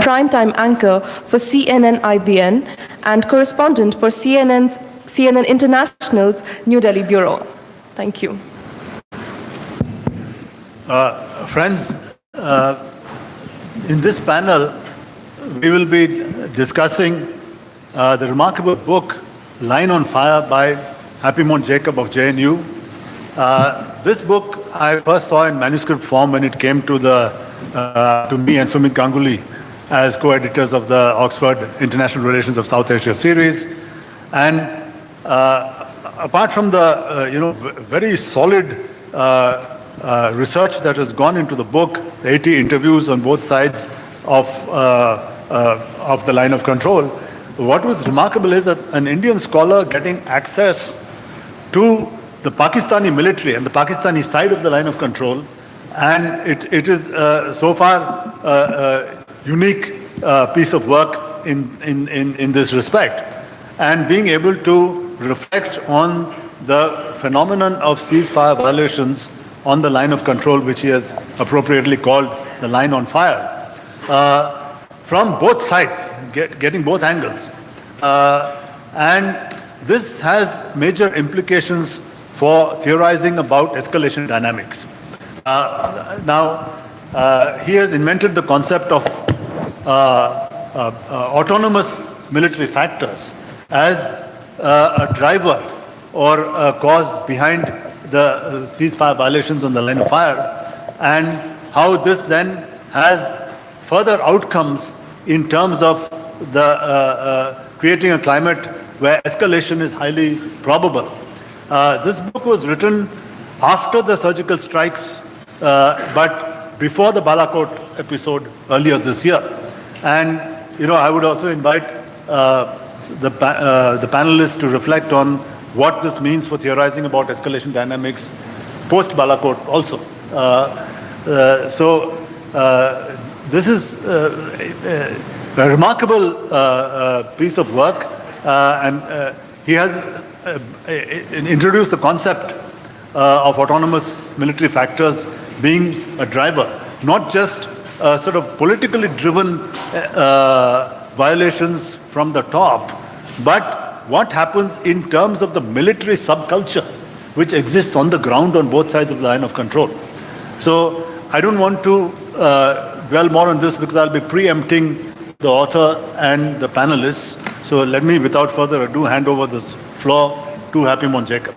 primetime anchor for CNN-IBN and correspondent for CNN International's New Delhi bureau. Thank you. Friends, in this panel, we will be discussing the remarkable book, Line on Fire by Happy Mon Jacob of JNU. This book I first saw in manuscript form when it came to me and Sumit Ganguly as co-editors of the Oxford International Relations of South Asia series. And apart from the very solid research that has gone into the book, 80 interviews on both sides of the line of control, what was remarkable is that an Indian scholar getting access to the Pakistani military and the Pakistani side of the line of control, and it is so far a unique piece of work in this respect, and being able to reflect on the phenomenon of ceasefire violations on the line of control, which he has appropriately called the line on fire, from both sides, getting both angles. And this has major implications for theorizing about escalation dynamics. Now, he has invented the concept of autonomous military factors as a driver or a cause behind the ceasefire violations on the line of fire, and how this then has further outcomes in terms of the creating a climate where escalation is highly probable. This book was written after the surgical strikes, but before the Balakot episode earlier this year. And I would also invite the panelists to reflect on what this means for theorizing about escalation dynamics post Balakot also. This is a remarkable piece of work, and he has introduced the concept of autonomous military factors being a driver, not just sort of politically driven violations from the top, but what happens in terms of the military subculture which exists on the ground on both sides of the line of control. So I don't want to dwell more on this because I'll be preempting the author and the panelists. So let me, without further ado, hand over this floor to Happy Mon Jacob.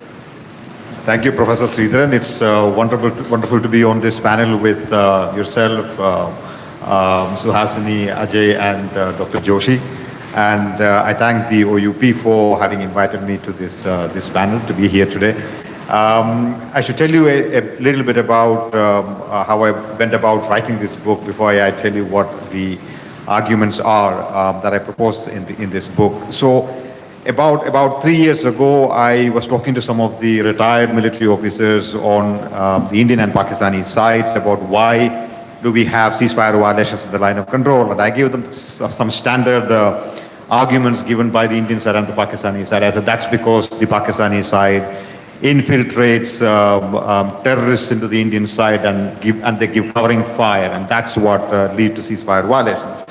Thank you, Professor Sridharan. It's wonderful to be on this panel with yourself, Suhasini, Ajay, and Dr. Joshi. And I thank the OUP for having invited me to this panel to be here today. I should tell you a little bit about how I went about writing this book before I tell you what the arguments are that I propose in this book. So about 3 years ago, I was talking to some of the retired military officers on the Indian and Pakistani sides about why do we have ceasefire violations in the line of control. And I gave them some standard arguments given by the Indian side and the Pakistani side. I said that's because the Pakistani side infiltrates terrorists into the Indian side and they give covering fire, and that's what leads to ceasefire violations.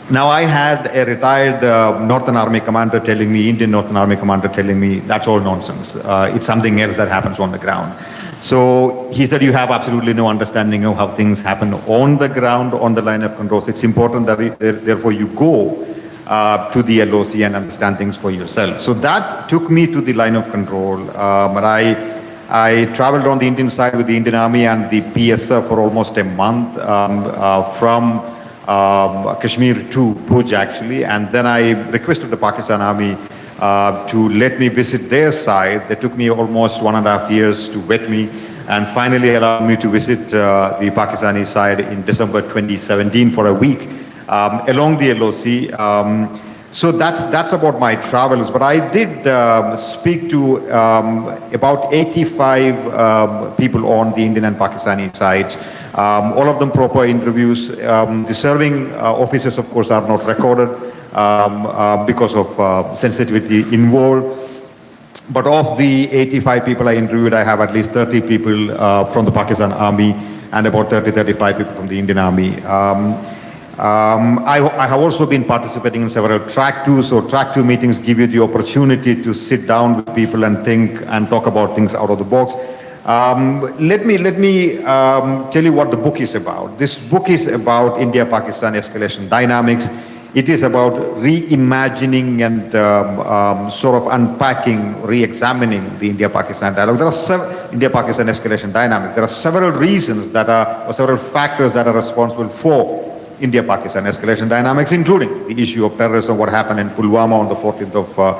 Now, I had a retired Northern Army commander telling me, Indian Northern Army commander telling me, that's all nonsense. It's something else that happens on the ground. So he said, you have absolutely no understanding of how things happen on the ground, on the line of control. So it's important that therefore you go to the LOC and understand things for yourself. So that took me to the line of control. But I traveled on the Indian side with the Indian Army and the PSF for almost a month from Kashmir to Bhuj actually, and then I requested the Pakistan Army to let me visit their side. They took me almost 1.5 years to vet me and finally allowed me to visit the Pakistani side in December 2017 for a week along the LOC. So that's about my travels, but I did speak to about 85 people on the Indian and Pakistani sides. All of them proper interviews. The serving officers, of course, are not recorded because of sensitivity involved. But of the 85 people I interviewed, I have at least 30 people from the Pakistan Army and about 30-35 people from the Indian Army. I have also been participating in several track 2. So track 2 meetings give you the opportunity to sit down with people and think and talk about things out of the box. Let me tell you what the book is about. This book is about India-Pakistan escalation dynamics. It is about reimagining and sort of unpacking, re-examining the India-Pakistan dialogue. There are India-Pakistan escalation dynamics. There are several reasons that are, or several factors that are responsible for India-Pakistan escalation dynamics, including the issue of terrorism. What happened in Pulwama on the 14th of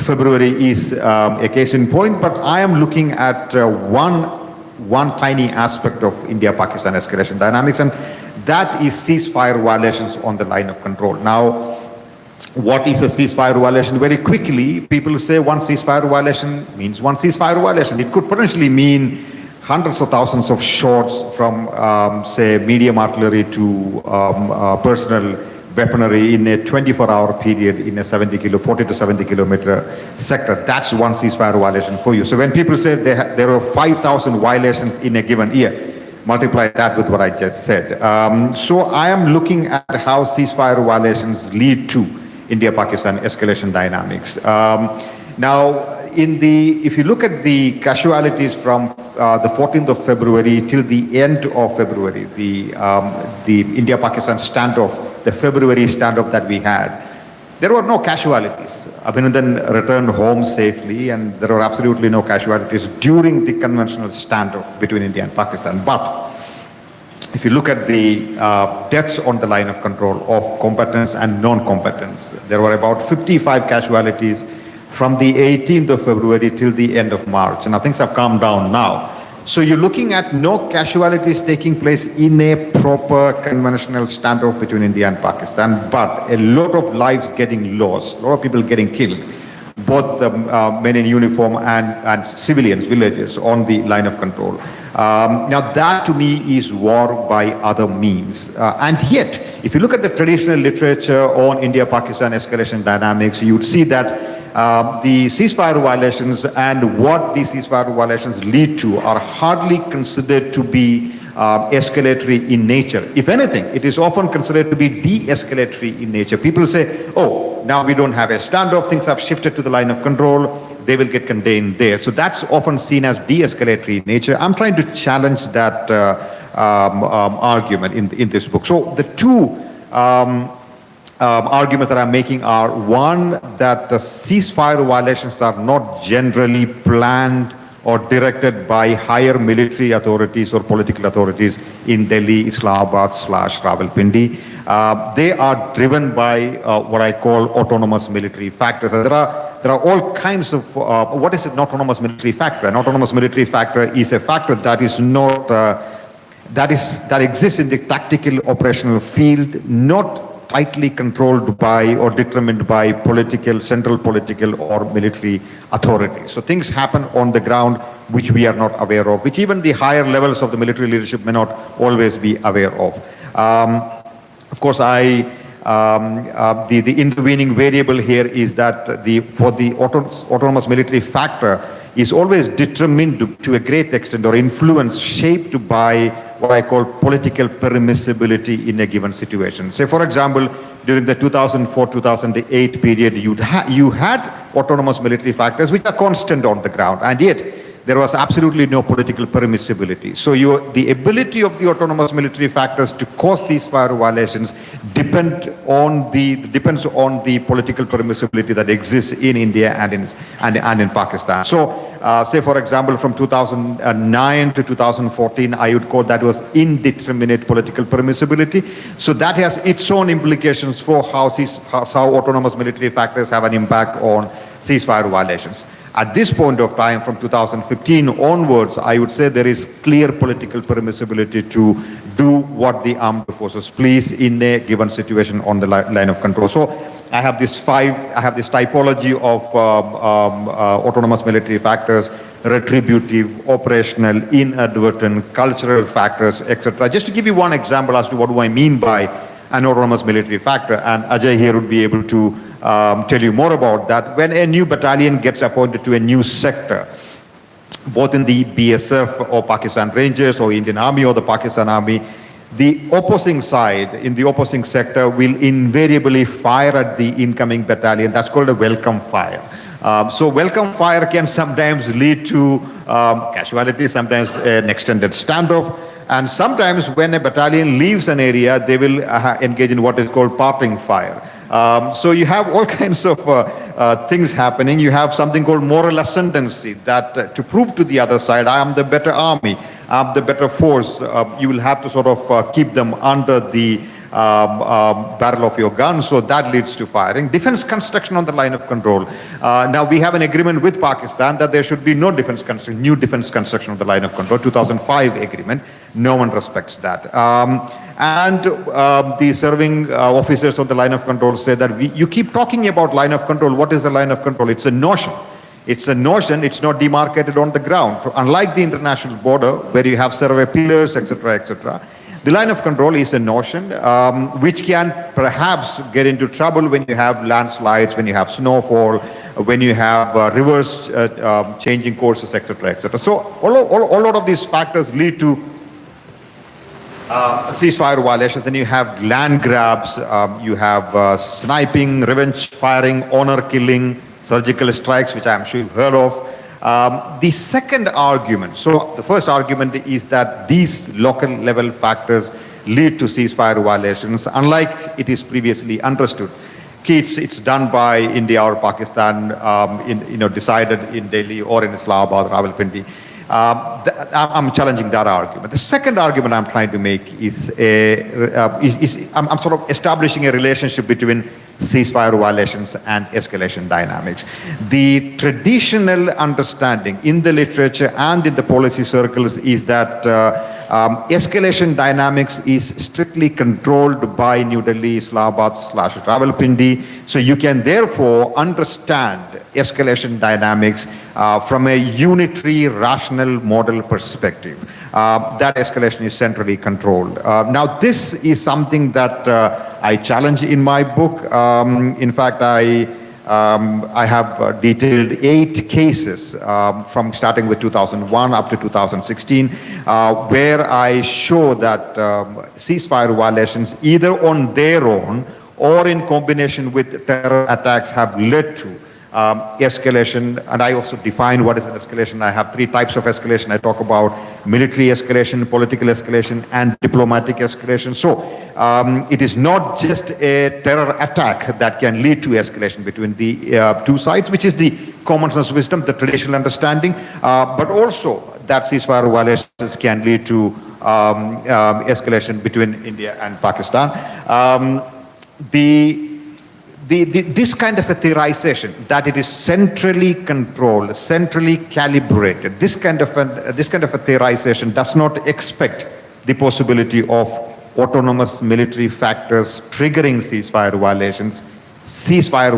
February is a case in point, but I am looking at one tiny aspect of India-Pakistan escalation dynamics, and that is ceasefire violations on the line of control. Now, what is a ceasefire violation? Very quickly, people say one ceasefire violation means one ceasefire violation. It could potentially mean hundreds of thousands of shots from, say, medium artillery to personal weaponry in a 24-hour period in a 40 to 70 kilometer sector. That's one ceasefire violation for you. So when people say there are 5,000 violations in a given year, multiply that with what I just said. So I am looking at how ceasefire violations lead to India-Pakistan escalation dynamics. Now, if you look at the casualties from the 14th of February till the end of February, the India-Pakistan standoff, the February standoff that we had, there were no casualties. Abhinandan returned home safely, and there were absolutely no casualties during the conventional standoff between India and Pakistan. But if you look at the deaths on the line of control of combatants and non-combatants, there were about 55 casualties from the 18th of February till the end of March. And now things have calmed down now. So you're looking at no casualties taking place in a proper conventional standoff between India and Pakistan, but a lot of lives getting lost, a lot of people getting killed, both the men in uniform and civilians, villagers on the line of control. Now that to me is war by other means. And yet, if you look at the traditional literature on India-Pakistan escalation dynamics, you would see that the ceasefire violations and what these ceasefire violations lead to are hardly considered to be escalatory in nature. If anything, it is often considered to be de-escalatory in nature. People say, oh, now we don't have a standoff, things have shifted to the line of control, they will get contained there. So that's often seen as de-escalatory in nature. I'm trying to challenge that argument in this book. So the two arguments that I'm making are, one, that the ceasefire violations are not generally planned or directed by higher military authorities or political authorities in Delhi, Islamabad / Rawalpindi. They are driven by what I call autonomous military factors. There are all kinds of, what is an autonomous military factor? An autonomous military factor is a factor that is not, that exists in the tactical operational field, not tightly controlled by or determined by central political or military authorities. So things happen on the ground which we are not aware of, which even the higher levels of the military leadership may not always be aware of. Of course, the intervening variable here is that for the autonomous military factor is always determined to a great extent or influenced, shaped by what I call political permissibility in a given situation. Say, for example, during the 2004-2008 period, you had autonomous military factors which are constant on the ground, and yet there was absolutely no political permissibility. So the ability of the autonomous military factors to cause ceasefire violations depends on the political permissibility that exists in India and in Pakistan. So, say for example, from 2009 to 2014, I would call that was indeterminate political permissibility. So that has its own implications for how autonomous military factors have an impact on ceasefire violations. At this point of time, from 2015 onwards, I would say there is clear political permissibility to do what the armed forces please in a given situation on the line of control. So I have this typology of autonomous military factors: retributive, operational, inadvertent, cultural factors, etc. Just to give you one example as to what do I mean by an autonomous military factor, and Ajay here would be able to tell you more about that. When a new battalion gets appointed to a new sector, both in the BSF or Pakistan Rangers or Indian Army or the Pakistan Army, the opposing side, in the opposing sector, will invariably fire at the incoming battalion. That's called a welcome fire. So welcome fire can sometimes lead to casualty, sometimes an extended standoff, and sometimes when a battalion leaves an area, they will engage in what is called parting fire. So you have all kinds of things happening. You have something called moral ascendancy, that to prove to the other side, I am the better army, I'm the better force, you will have to sort of keep them under the barrel of your gun, so that leads to firing. Defense construction on the line of control. Now we have an agreement with Pakistan that there should be no defense construction, new defense construction on the line of control, 2005 agreement. No one respects that. The serving officers on the line of control say that you keep talking about line of control. What is the line of control? It's a notion. It's a notion, it's not demarcated on the ground. Unlike the international border, where you have survey pillars, etc., etc., the line of control is a notion which can perhaps get into trouble when you have landslides, when you have snowfall, when you have rivers changing courses, etc., etc. So a lot of these factors lead to ceasefire violations. Then you have land grabs, you have sniping, revenge firing, honor killing, surgical strikes, which I'm sure you've heard of. The second argument, so the first argument is that these local level factors lead to ceasefire violations, unlike it is previously understood. It's done by India or Pakistan, decided in Delhi or in Islamabad, Rawalpindi. I'm challenging that argument. The second argument I'm trying to make is I'm sort of establishing a relationship between ceasefire violations and escalation dynamics. The traditional understanding in the literature and in the policy circles is that escalation dynamics is strictly controlled by New Delhi, Islamabad / Rawalpindi. So you can therefore understand escalation dynamics from a unitary rational model perspective. That escalation is centrally controlled. Now this is something that I challenge in my book. In fact, I have detailed 8 cases from starting with 2001 up to 2016, where I show that ceasefire violations, either on their own or in combination with terror attacks, have led to escalation. And I also define what is an escalation. I have 3 types of escalation. I talk about military escalation, political escalation, and diplomatic escalation. So it is not just a terror attack that can lead to escalation between the 2 sides, which is the common sense wisdom, the traditional understanding, but also that ceasefire violations can lead to escalation between India and Pakistan. This kind of a theorization, that it is centrally controlled, centrally calibrated, this kind of a theorization does not expect the possibility of autonomous military factors triggering ceasefire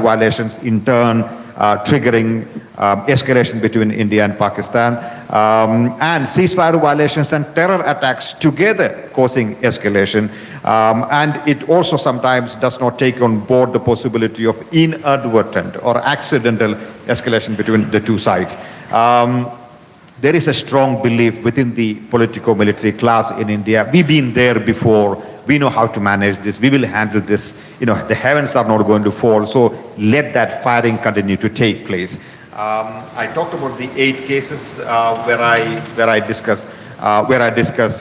violations in turn triggering escalation between India and Pakistan, and ceasefire violations and terror attacks together causing escalation. And it also sometimes does not take on board the possibility of inadvertent or accidental escalation between the 2 sides. There is a strong belief within the politico-military class in India. We've been there before. We know how to manage this. We will handle this. The heavens are not going to fall. So let that firing continue to take place. I talked about the 8 cases where I discuss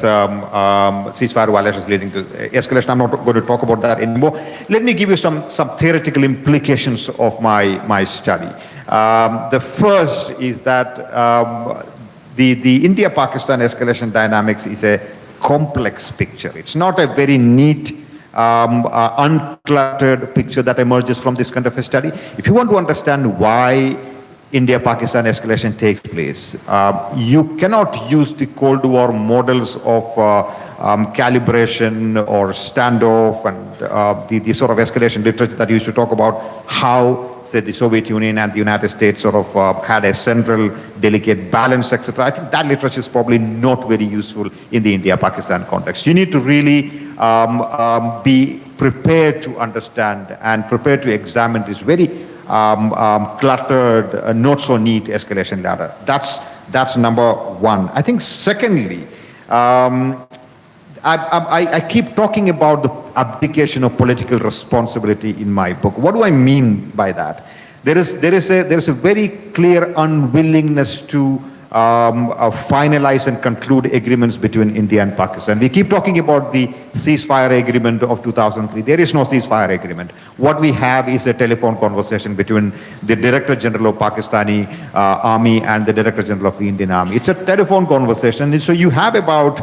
ceasefire violations leading to escalation. I'm not going to talk about that anymore. Let me give you some theoretical implications of my study. The first is that the India-Pakistan escalation dynamics is a complex picture. It's not a very neat, uncluttered picture that emerges from this kind of a study. If you want to understand why India-Pakistan escalation takes place, you cannot use the Cold War models of calibration or standoff and the sort of escalation literature that used to talk about how, say, the Soviet Union and the United States sort of had a central delicate balance, etc. I think that literature is probably not very useful in the India-Pakistan context. You need to really be prepared to understand and prepared to examine this very cluttered, not so neat escalation ladder. That's number one. I think secondly, I keep talking about the abdication of political responsibility in my book. What do I mean by that? There is a very clear unwillingness to finalize and conclude agreements between India and Pakistan. We keep talking about the ceasefire agreement of 2003. There is no ceasefire agreement. What we have is a telephone conversation between the Director General of Pakistani Army and the Director General of the Indian Army. It's a telephone conversation. And so you have about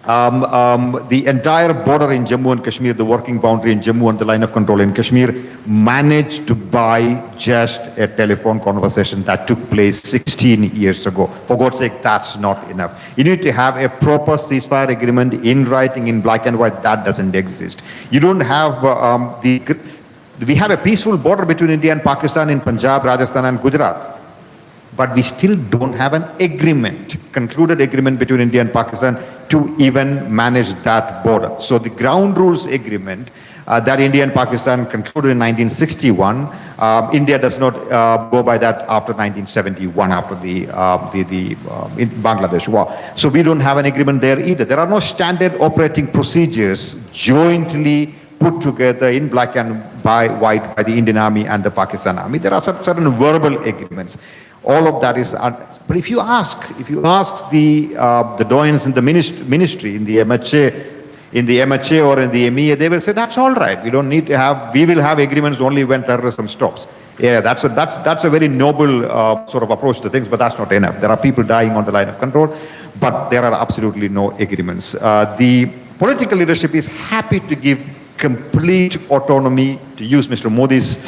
the entire border in Jammu and Kashmir, the working boundary in Jammu and the line of control in Kashmir, managed by just a telephone conversation that took place 16 years ago. For God's sake, that's not enough. You need to have a proper ceasefire agreement in writing, in black and white. That doesn't exist. You don't have we have a peaceful border between India and Pakistan in Punjab, Rajasthan and Gujarat. But we still don't have an agreement, concluded agreement between India and Pakistan to even manage that border. So the ground rules agreement that India and Pakistan concluded in 1961, India does not go by that after 1971, after the Bangladesh war. So we don't have an agreement there either. There are no standard operating procedures jointly put together in black and white by the Indian Army and the Pakistan Army. There are certain verbal agreements. All of that is, but if you ask the doyens in the ministry, in the MHA or in the MEA, they will say that's all right. We don't need to have. We will have agreements only when terrorism stops. Yeah, that's a very noble sort of approach to things, but that's not enough. There are people dying on the line of control, but there are absolutely no agreements. The political leadership is happy to give complete autonomy, to use Mr. Modi's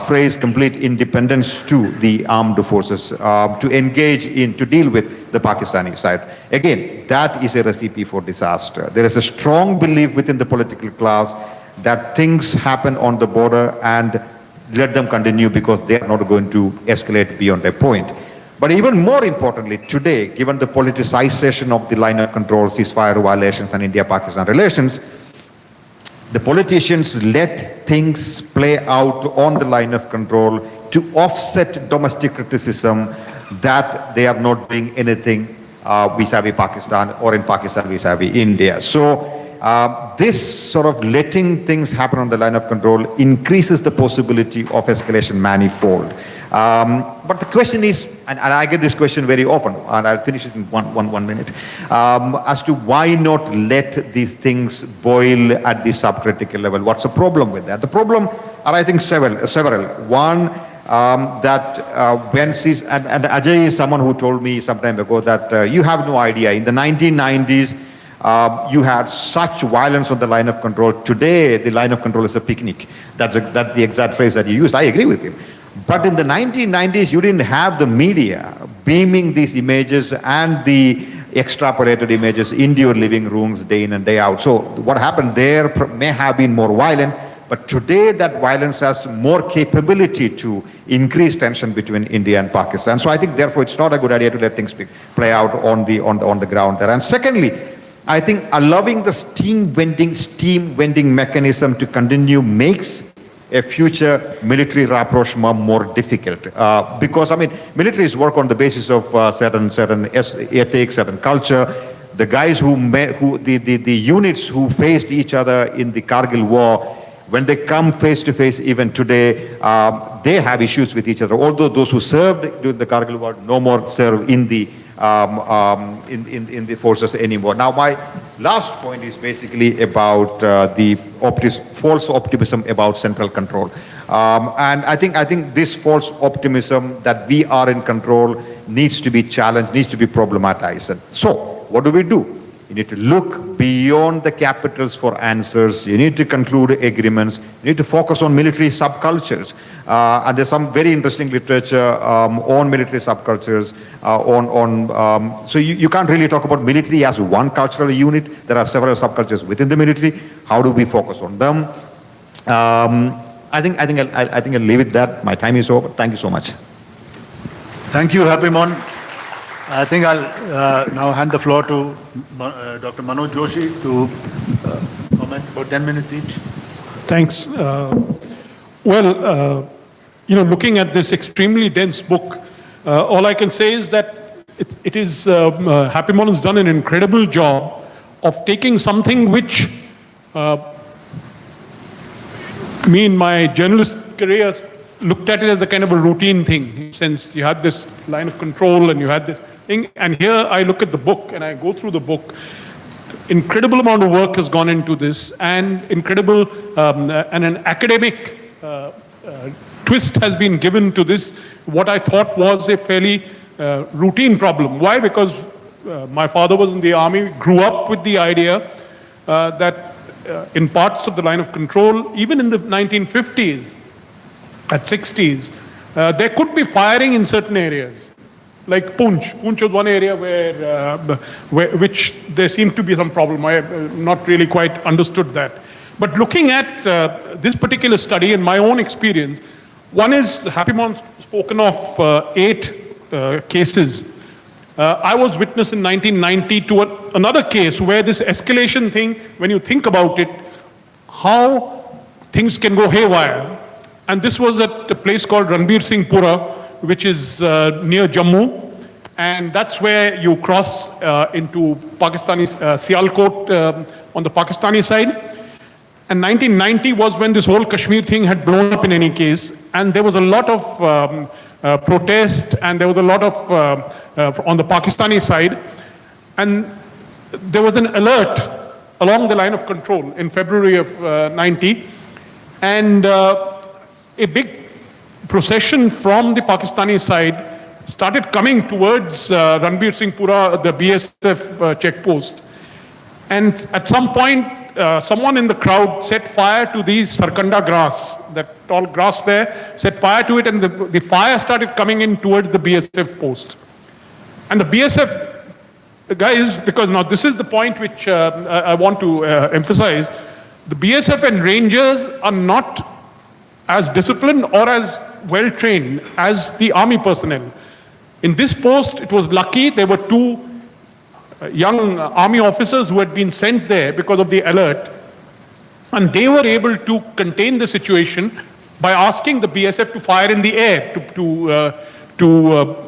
phrase, complete independence to the armed forces to engage in, to deal with the Pakistani side. Again, that is a recipe for disaster. There is a strong belief within the political class that things happen on the border and let them continue because they are not going to escalate beyond a point. But even more importantly, today, given the politicization of the line of control, ceasefire violations and India-Pakistan relations, the politicians let things play out on the line of control to offset domestic criticism that they are not doing anything vis-a-vis Pakistan or in Pakistan vis-a-vis India. So this sort of letting things happen on the line of control increases the possibility of escalation manifold. But the question is, and I get this question very often, and I'll finish it in one minute, as to why not let these things boil at the subcritical level? What's the problem with that? The problem are, I think, several. One, that and Ajay is someone who told me some time ago that you have no idea. In the 1990s, you had such violence on the line of control. Today, the line of control is a picnic. That's the exact phrase that you used. I agree with him. But in the 1990s, you didn't have the media beaming these images and the extrapolated images into your living rooms day in and day out. So what happened there may have been more violent, but today that violence has more capability to increase tension between India and Pakistan. So I think therefore it's not a good idea to let things play out on the ground there. And secondly, I think allowing the steam vending mechanism to continue makes a future military rapprochement more difficult. Because, I mean, militaries work on the basis of certain ethics, certain culture. The guys the units who faced each other in the Kargil war, when they come face to face even today, they have issues with each other. Although those who served during the Kargil war no more serve in the forces anymore. Now, my last point is basically about the false optimism about central control. And I think this false optimism that we are in control needs to be challenged, needs to be problematized. So, what do? You need to look beyond the capitals for answers. You need to conclude agreements. You need to focus on military subcultures. And there's some very interesting literature on military subcultures. So you can't really talk about military as one cultural unit. There are several subcultures within the military. How do we focus on them? I think I'll leave it that. My time is over. Thank you so much. Thank you, Happymon. I think I'll now hand the floor to Dr. Manoj Joshi to comment about 10 minutes each. Thanks. Looking at this extremely dense book, all I can say is that Happymon has done an incredible job of taking something which me in my journalist career looked at it as a kind of a routine thing, since you had this line of control and you had this thing. And here I look at the book and I go through the book. Incredible amount of work has gone into this, and incredible and an academic twist has been given to this, what I thought was a fairly routine problem. Why? Because my father was in the army, grew up with the idea that in parts of the line of control, even in the 1950s, at 60s, there could be firing in certain areas, like Poonch. Poonch was one area which there seemed to be some problem. I have not really quite understood that. But looking at this particular study and my own experience, one is, Happy Mon spoken of 8 cases. I was witness in 1990 to another case where this escalation thing, when you think about it, how things can go haywire. And this was at a place called Ranbir Singh Pura, which is near Jammu. And that's where you cross into Pakistani Sialkot on the Pakistani side. And 1990 was when this whole Kashmir thing had blown up in any case. And there was a lot of protest, and there was a lot of on the Pakistani side. And there was an alert along the line of control in February of 90. And a big procession from the Pakistani side started coming towards Ranbir Singh Pura, the BSF checkpost. And at some point, someone in the crowd set fire to the sarkanda grass, that tall grass there, set fire to it, and the fire started coming in towards the BSF post. And the BSF guys, because now this is the point which I want to emphasize, the BSF and Rangers are not as disciplined or as well trained as the army personnel. In this post, it was lucky there were 2 young army officers who had been sent there because of the alert, and they were able to contain the situation by asking the BSF to fire in the air to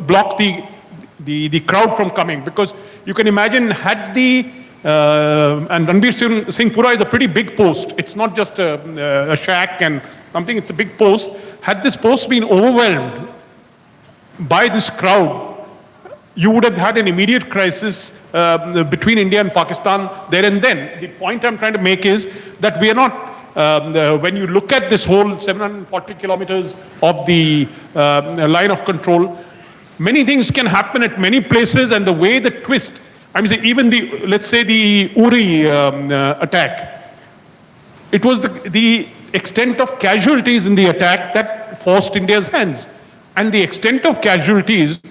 block the crowd from coming. Because you can imagine, had the and Ranbir Singh Pura is a pretty big post. It's not just a shack and something, it's a big post. Had this post been overwhelmed by this crowd, you would have had an immediate crisis between India and Pakistan there and then. The point I'm trying to make is that we are not, when you look at this whole 740 kilometers of the line of control, many things can happen at many places, and the way the twist, I mean, even the, let's say the Uri attack, it was the extent of casualties in the attack that forced India's hands. And the extent of casualties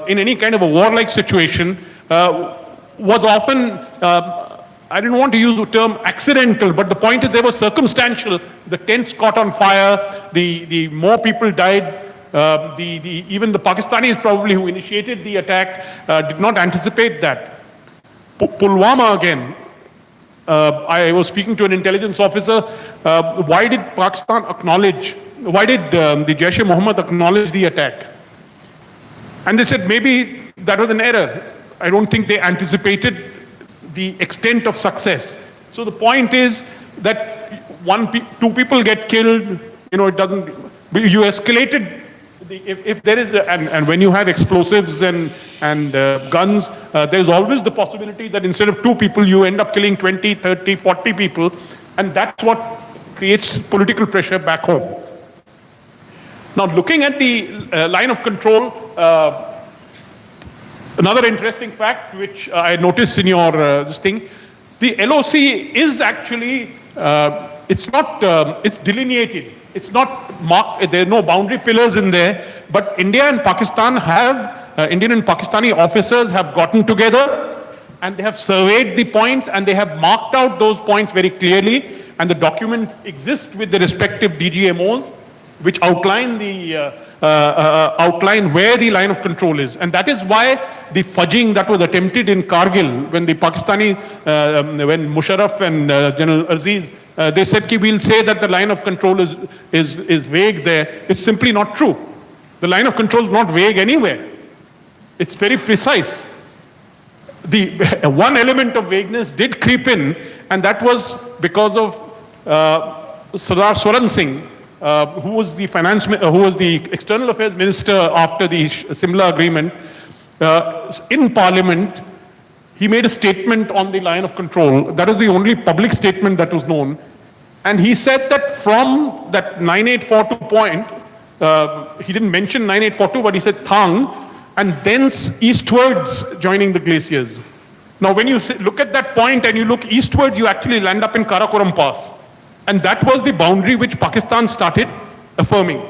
in any kind of a warlike situation was often, I didn't want to use the term accidental, but the point is they were circumstantial. The tents caught on fire, the more people died, even the Pakistanis probably who initiated the attack did not anticipate that. Pulwama again, I was speaking to an intelligence officer, why did Pakistan acknowledge, why did the Jaish-e-Mohammed acknowledge the attack? And they said maybe that was an error. I don't think they anticipated the extent of success. So the point is that 2 people get killed, you know, it doesn't, you escalated. If there is, and when you have explosives and guns, there's always the possibility that instead of 2 people, you end up killing 20, 30, 40 people. And that's what creates political pressure back home. Now, looking at the line of control, another interesting fact which I noticed in your this thing, the LOC is actually, it's not, it's delineated. It's not marked, there are no boundary pillars in there, but India and Pakistan have, Indian and Pakistani officers have gotten together and they have surveyed the points and they have marked out those points very clearly, and the documents exist with the respective DGMOs, which outline the outline where the line of control is. And that is why the fudging that was attempted in Kargil, when the Pakistani, when Musharraf and General Aziz, they said ki we'll say that the line of control is vague there. It's simply not true. The line of control is not vague anywhere. It's very precise. the one element of vagueness did creep in, and that was because of Sardar Swaran Singh, who was the External Affairs Minister after the Simla agreement. In Parliament, he made a statement on the line of control. That was the only public statement that was known. And he said that from that 9842 point, he didn't mention 9842, but he said Thang, and thence eastwards joining the glaciers. Now, when you look at that point and you look eastwards, you actually land up in Karakoram Pass. And that was the boundary which Pakistan started affirming.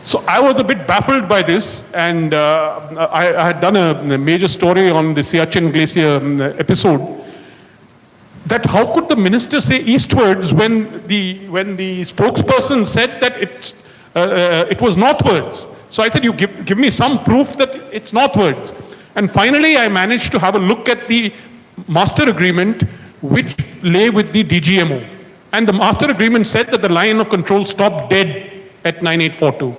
So I was a bit baffled by this, and I had done a major story on the Siachen Glacier episode, that how could the minister say eastwards when the spokesperson said that it was northwards. So I said, you give me some proof that it's northwards. And finally, I managed to have a look at the master agreement, which lay with the DGMO. And the master agreement said that the line of control stopped dead at 9842.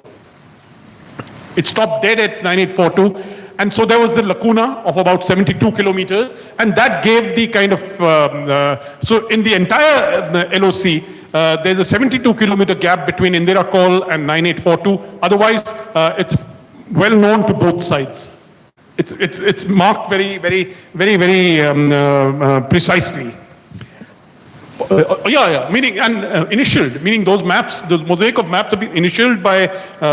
It stopped dead at 9842. And so there was the lacuna of about 72 kilometers. And that gave the kind of, so in the entire LOC, there's a 72 kilometer gap between Indira Call and 9842. Otherwise, it's well known to both sides. It's marked very precisely. Meaning, and initialed, meaning those maps, the mosaic of maps have been initialed by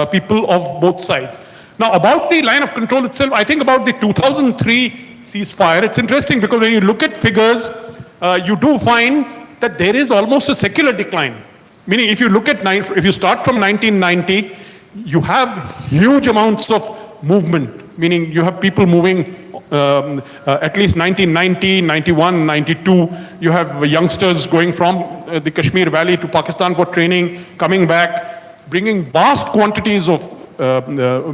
people of both sides. Now, about the line of control itself, I think about the 2003 ceasefire, it's interesting because when you look at figures, you do find that there is almost a secular decline. Meaning, if you look at, if you start from 1990, you have huge amounts of movement, meaning you have people moving at least 1990, 91, 92, you have youngsters going from the Kashmir Valley to Pakistan for training, coming back, bringing vast quantities of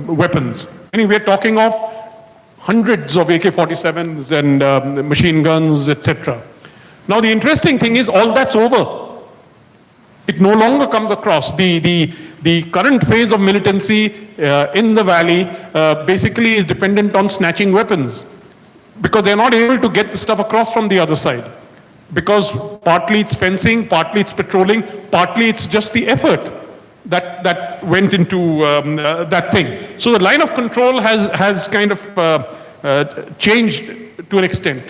weapons. I mean, we're talking of hundreds of AK-47s and machine guns, etc. Now, the interesting thing is all that's over. It no longer comes across. The current phase of militancy in the valley basically is dependent on snatching weapons, because they're not able to get the stuff across from the other side. Because partly it's fencing, partly it's patrolling, partly it's just the effort that went into that thing. So the line of control has kind of changed to an extent.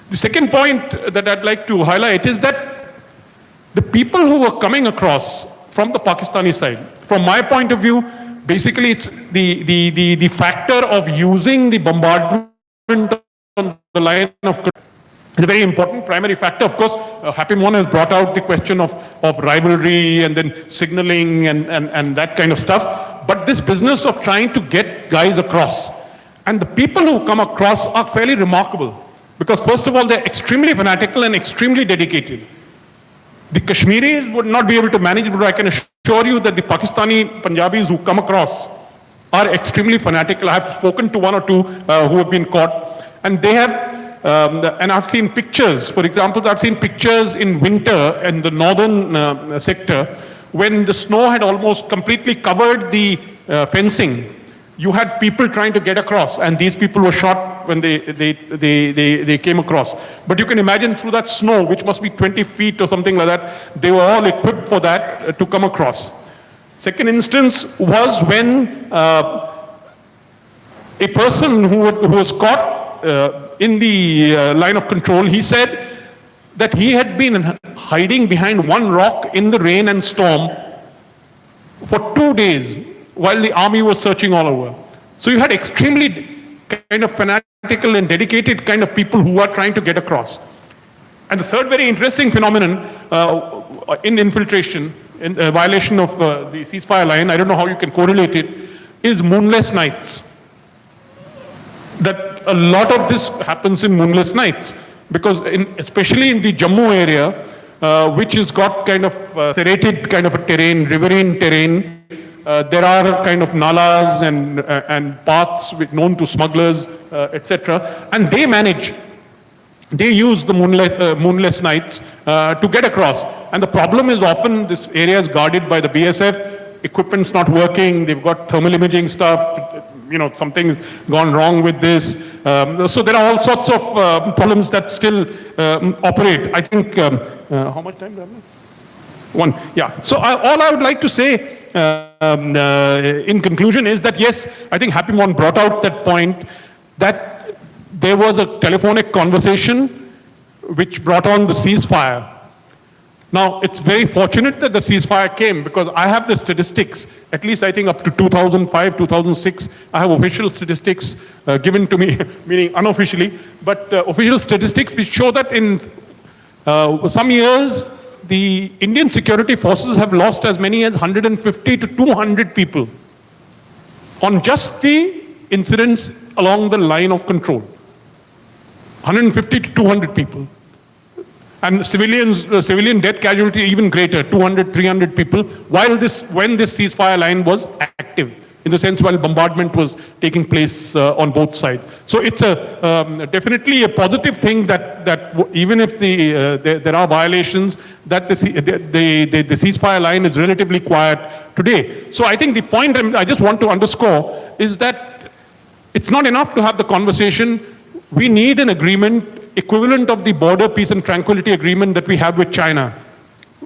The second point that I'd like to highlight is that the people who were coming across from the Pakistani side, from my point of view, basically it's the factor of using the bombardment on the line of control. It's a very important primary factor. Of course, Happy Mohan has brought out the question of rivalry and then signaling and that kind of stuff. But this business of trying to get guys across, and the people who come across are fairly remarkable. Because first of all, they're extremely fanatical and extremely dedicated. The Kashmiris would not be able to manage it, but I can assure you that the Pakistani Punjabis who come across are extremely fanatical. I have spoken to one or two who have been caught, and they have, and I've seen pictures. For example, I've seen pictures in winter in the northern sector when the snow had almost completely covered the fencing. You had people trying to get across, and these people were shot when they came across. But you can imagine through that snow, which must be 20 feet or something like that, they were all equipped for that to come across. Second instance was when a person who was caught in the line of control, he said that he had been hiding behind one rock in the rain and storm for 2 days while the army was searching all over. So you had extremely kind of fanatical and dedicated kind of people who are trying to get across. And the third very interesting phenomenon in infiltration, in violation of the ceasefire line, I don't know how you can correlate it, is moonless nights. That a lot of this happens in moonless nights, because especially in the Jammu area, which has got kind of serrated kind of a terrain, riverine terrain, there are kind of nalas and paths known to smugglers, etc. And they use the moonless nights to get across. And the problem is often this area is guarded by the BSF, equipment's not working, they've got thermal imaging stuff, something's gone wrong with this. So there are all sorts of problems that still operate. I think, how much time do I have? One, yeah. So all I would like to say in conclusion is that yes, I think Happy Mon brought out that point that there was a telephonic conversation which brought on the ceasefire. Now, it's very fortunate that the ceasefire came because I have the statistics, at least I think up to 2005, 2006, I have official statistics given to me, meaning unofficially, but official statistics which show that in some years, the Indian security forces have lost as many as 150 to 200 people on just the incidents along the line of control. 150 to 200 people. And civilian death casualty even greater, 200, 300 people, when this ceasefire line was active, in the sense while bombardment was taking place on both sides. So it's definitely a positive thing that even if there are violations, that the ceasefire line is relatively quiet today. So I think the point I just want to underscore is that it's not enough to have the conversation. We need an agreement equivalent of the border peace and tranquility agreement that we have with China.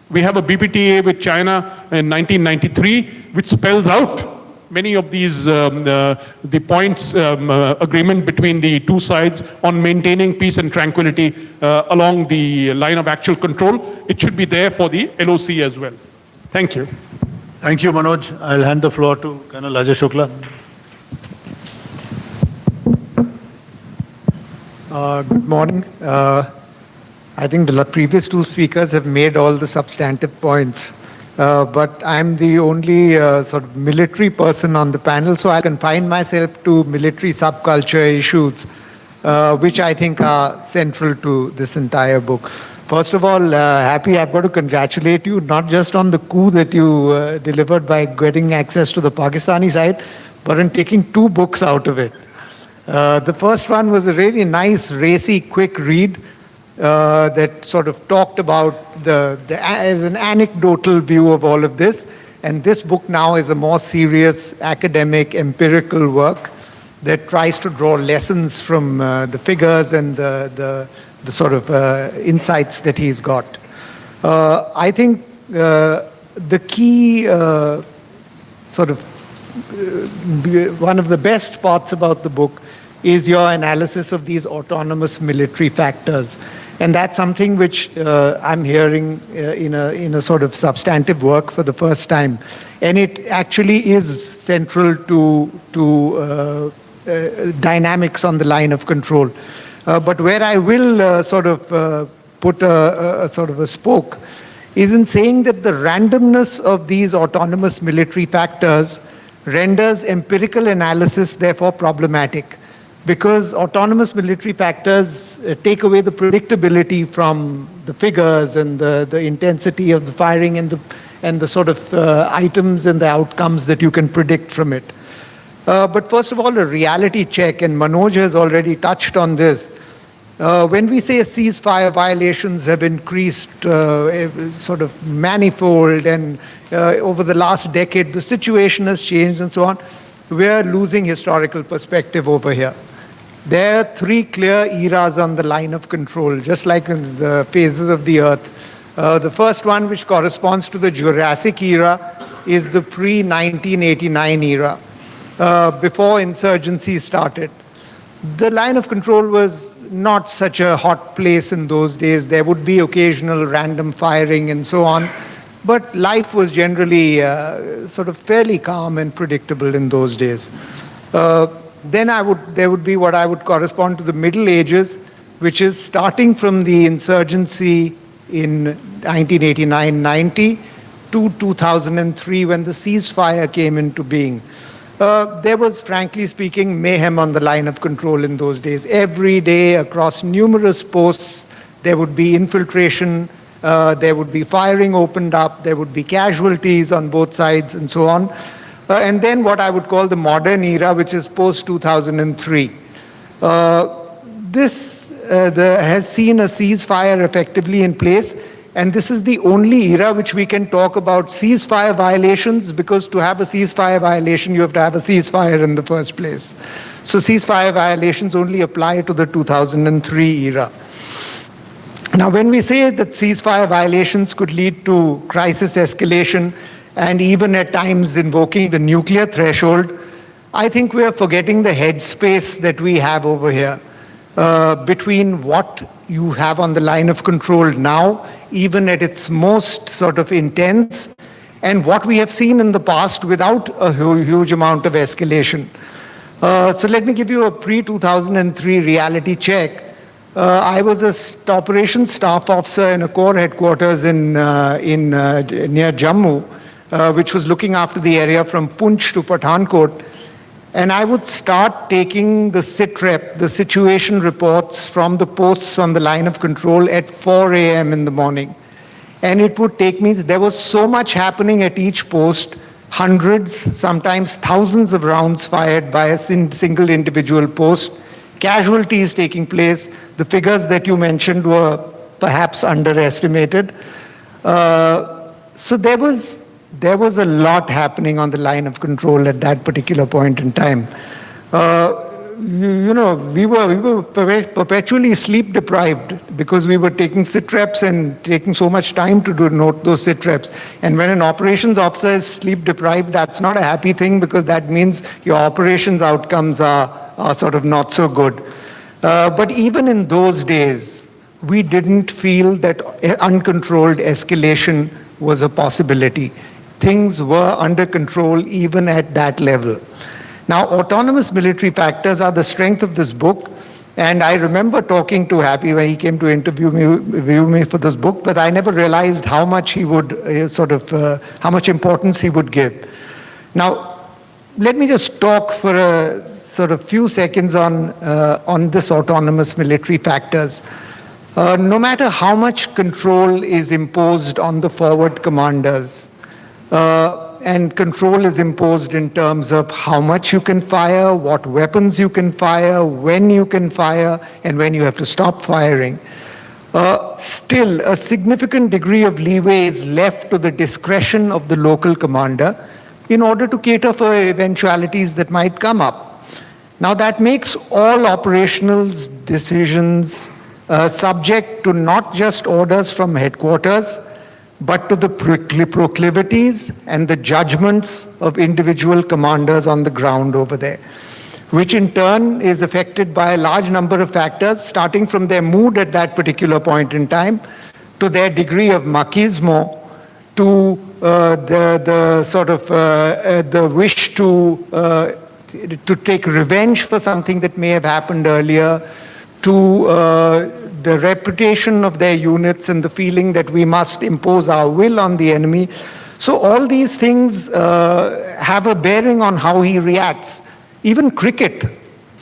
We have a BPTA with China in 1993, which spells out many of these the points agreement between the two sides on maintaining peace and tranquility along the line of actual control. It should be there for the LOC as well. Thank you. Thank you, Manoj. I'll hand the floor to Colonel Ajay Shukla. Good morning. I think the previous two speakers have made all the substantive points, but I'm the only sort of military person on the panel, so I'll confine myself to military subculture issues, which I think are central to this entire book. First of all, Happy, I've got to congratulate you, not just on the coup that you delivered by getting access to the Pakistani side, but in taking two books out of it. The first one was a really nice, racy, quick read that sort of talked about as an anecdotal view of all of this. And this book now is a more serious academic, empirical work that tries to draw lessons from the figures and the sort of insights that he's got. I think the key sort of one of the best parts about the book is your analysis of these autonomous military factors. And that's something which I'm hearing in a sort of substantive work for the first time. And it actually is central to dynamics on the line of control. But where I will sort of put a sort of a spoke is in saying that the randomness of these autonomous military factors renders empirical analysis therefore problematic, because autonomous military factors take away the predictability from the figures and the intensity of the firing and the sort of items and the outcomes that you can predict from it. But first of all, a reality check, and Manoj has already touched on this. When we say ceasefire violations have increased sort of manifold, and over the last decade the situation has changed and so on, we're losing historical perspective over here. There are three clear eras on the line of control, just like in the phases of the Earth. The first one, which corresponds to the Jurassic era, is the pre-1989 era, before insurgency started. The line of control was not such a hot place in those days. There would be occasional random firing and so on, but life was generally sort of fairly calm and predictable in those days. Then there would be what I would correspond to the Middle Ages, which is starting from the insurgency in 1989-90 to 2003, when the ceasefire came into being. There was, frankly speaking, mayhem on the line of control in those days. Every day, across numerous posts, there would be infiltration, there would be firing opened up, there would be casualties on both sides, and so on. And then what I would call the modern era, which is post-2003. This has seen a ceasefire effectively in place, and this is the only era which we can talk about ceasefire violations, because to have a ceasefire violation, you have to have a ceasefire in the first place. So ceasefire violations only apply to the 2003 era. Now, when we say that ceasefire violations could lead to crisis escalation and even at times invoking the nuclear threshold, I think we are forgetting the headspace that we have over here between what you have on the line of control now, even at its most sort of intense, and what we have seen in the past without a huge amount of escalation. So let me give you a pre-2003 reality check. I was a operations staff officer in a corps headquarters near Jammu, which was looking after the area from Poonch to Pathankot. And I would start taking the SITREP, the situation reports from the posts on the line of control at 4 a.m. in the morning. And it would take me, there was so much happening at each post, hundreds, sometimes thousands of rounds fired by a single individual post, casualties taking place. The figures that you mentioned were perhaps underestimated. So there was a lot happening on the line of control at that particular point in time. We were perpetually sleep deprived because we were taking sit-reps and taking so much time to note those sit-reps. And when an operations officer is sleep deprived, that's not a happy thing, because that means your operations outcomes are sort of not so good. But even in those days, we didn't feel that uncontrolled escalation was a possibility. Things were under control even at that level. Now, autonomous military factors are the strength of this book, and I remember talking to Happy when he came to interview me for this book, but I never realized how much he would how much importance he would give. Now, let me just talk for a sort of few seconds on this autonomous military factors. No matter how much control is imposed on the forward commanders, and control is imposed in terms of how much you can fire, what weapons you can fire, when you can fire, and when you have to stop firing. Still, a significant degree of leeway is left to the discretion of the local commander in order to cater for eventualities that might come up. Now, that makes all operational decisions subject to not just orders from headquarters, but to the proclivities and the judgments of individual commanders on the ground over there, which in turn is affected by a large number of factors, starting from their mood at that particular point in time, to their degree of machismo, to the wish to take revenge for something that may have happened earlier, to the reputation of their units and the feeling that we must impose our will on the enemy. So all these things have a bearing on how he reacts. Even cricket,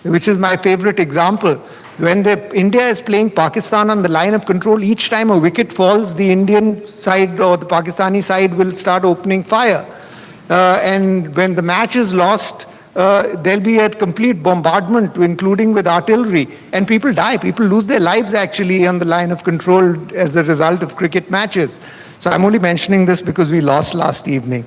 which is my favorite example, when India is playing Pakistan on the line of control, each time a wicket falls, the Indian side or the Pakistani side will start opening fire. And when the match is lost, there'll be a complete bombardment, including with artillery, and people die. People lose their lives actually on the line of control as a result of cricket matches. So I'm only mentioning this because we lost last evening.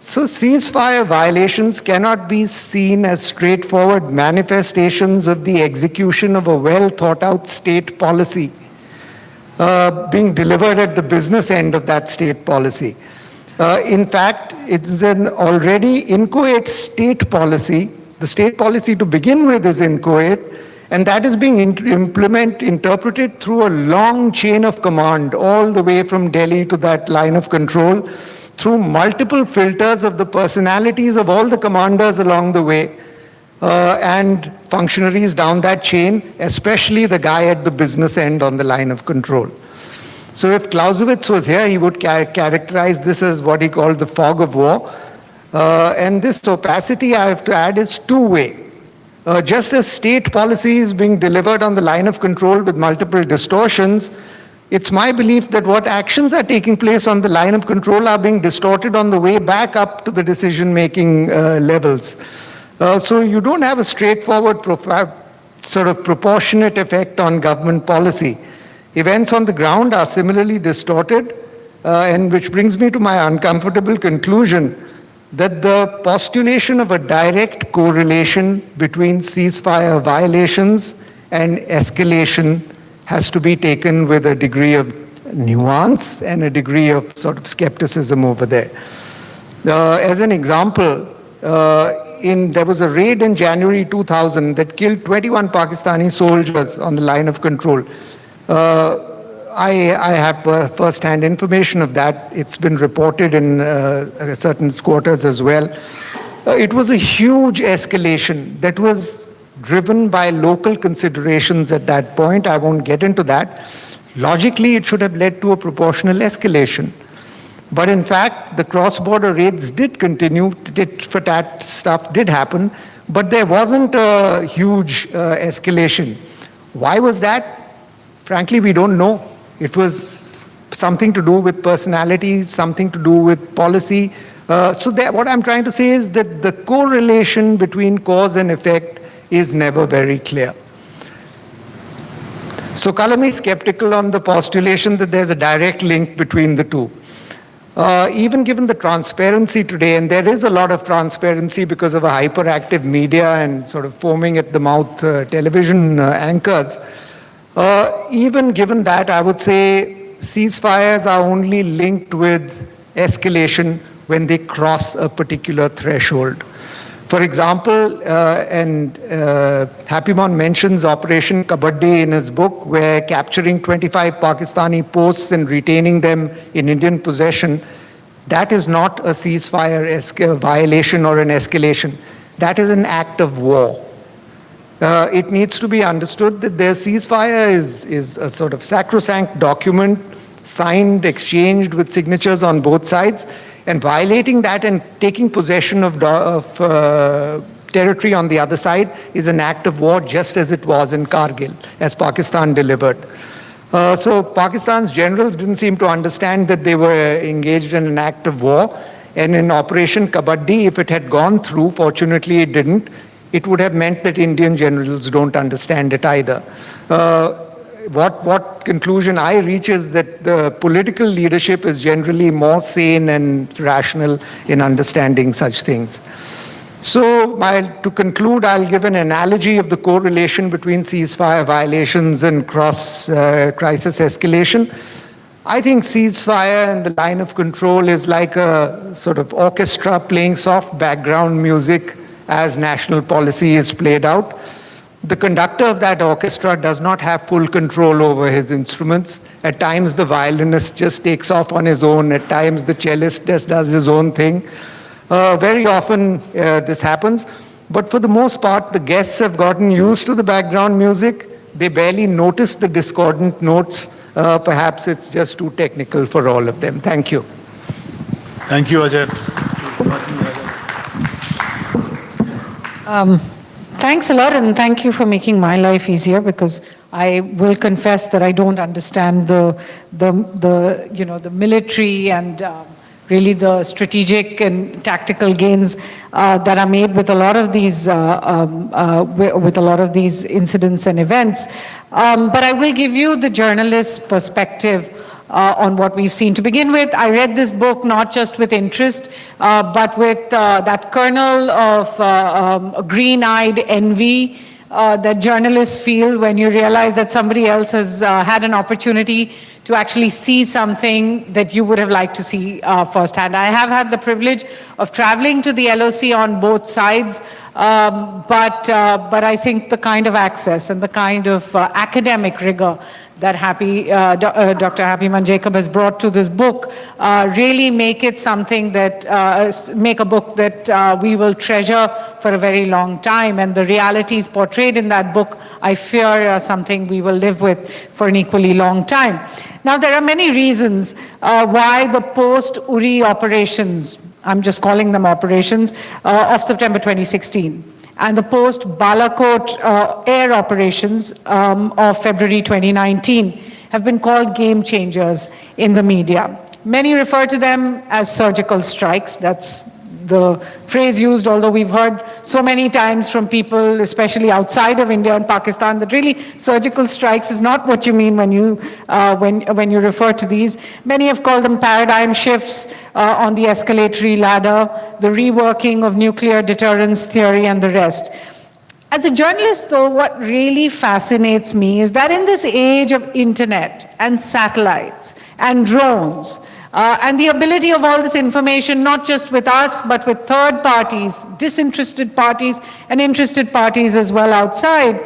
So ceasefire violations cannot be seen as straightforward manifestations of the execution of a well thought out state policy being delivered at the business end of that state policy. In fact, it is an already inchoate state policy. The state policy to begin with is inchoate, and that is being interpreted through a long chain of command, all the way from Delhi to that line of control, through multiple filters of the personalities of all the commanders along the way, and functionaries down that chain, especially the guy at the business end on the line of control. So if Clausewitz was here, he would characterize this as what he called the fog of war. And this opacity, I have to add, is two-way. Just as state policy is being delivered on the line of control with multiple distortions, it's my belief that what actions are taking place on the line of control are being distorted on the way back up to the decision-making levels. So you don't have a straightforward sort of proportionate effect on government policy. Events on the ground are similarly distorted, and which brings me to my uncomfortable conclusion that the postulation of a direct correlation between ceasefire violations and escalation has to be taken with a degree of nuance and a degree of sort of skepticism over there. As an example, there was a raid in January 2000 that killed 21 Pakistani soldiers on the line of control. I have first-hand information of that. It's been reported in certain quarters as well. It was a huge escalation that was driven by local considerations at that point. I won't get into that. Logically, it should have led to a proportional escalation. But in fact, the cross-border raids did continue, tit-for-tat stuff did happen, but there wasn't a huge escalation. Why was that? Frankly, we don't know. It was something to do with personalities, something to do with policy. What I'm trying to say is that the correlation between cause and effect is never very clear. So Kalami is skeptical on the postulation that there's a direct link between the two. Even given the transparency today, and there is a lot of transparency because of a hyperactive media and sort of foaming at the mouth television anchors, even given that, I would say ceasefires are only linked with escalation when they cross a particular threshold. For example, Happymon mentions Operation Kabaddi in his book, where capturing 25 Pakistani posts and retaining them in Indian possession, that is not a ceasefire violation or an escalation. That is an act of war. It needs to be understood that their ceasefire is a sort of sacrosanct document, signed, exchanged with signatures on both sides, and violating that and taking possession of territory on the other side is an act of war, just as it was in Kargil, as Pakistan delivered. So Pakistan's generals didn't seem to understand that they were engaged in an act of war. And in Operation Kabaddi, if it had gone through, fortunately it didn't, it would have meant that Indian generals don't understand it either. What conclusion I reach is that the political leadership is generally more sane and rational in understanding such things. So to conclude, I'll give an analogy of the correlation between ceasefire violations and crisis escalation. I think ceasefire and the line of control is like a sort of orchestra playing soft background music as national policy is played out. The conductor of that orchestra does not have full control over his instruments. At times the violinist just takes off on his own. At times the cellist just does his own thing. Very often this happens. But for the most part, the guests have gotten used to the background music. They barely notice the discordant notes. Perhaps it's just too technical for all of them. Thank you. Thank you, Ajay. Thanks a lot, and thank you for making my life easier, because I will confess that I don't understand the military and really the strategic and tactical gains that are made with a lot of these incidents and events. But I will give you the journalist's perspective on what we've seen. To begin with, I read this book not just with interest, but with that kernel of green-eyed envy that journalists feel when you realize that somebody else has had an opportunity to actually see something that you would have liked to see firsthand. I have had the privilege of traveling to the LOC on both sides, but I think the kind of access and the kind of academic rigor that Dr. Happymon Jacob has brought to this book really make it something that, make a book that we will treasure for a very long time. And the realities portrayed in that book, I fear, are something we will live with for an equally long time. Now, there are many reasons why the post-Uri operations, I'm just calling them operations, of September 2016, and the post-Balakot air operations of February 2019 have been called game changers in the media. Many refer to them as surgical strikes. That's the phrase used, although we've heard so many times from people, especially outside of India and Pakistan, that really surgical strikes is not what you mean when you, when you refer to these. Many have called them paradigm shifts on the escalatory ladder, the reworking of nuclear deterrence theory and the rest. As a journalist, though, what really fascinates me is that in this age of internet and satellites and drones, and the ability of all this information, not just with us, but with third parties, disinterested parties, and interested parties as well outside,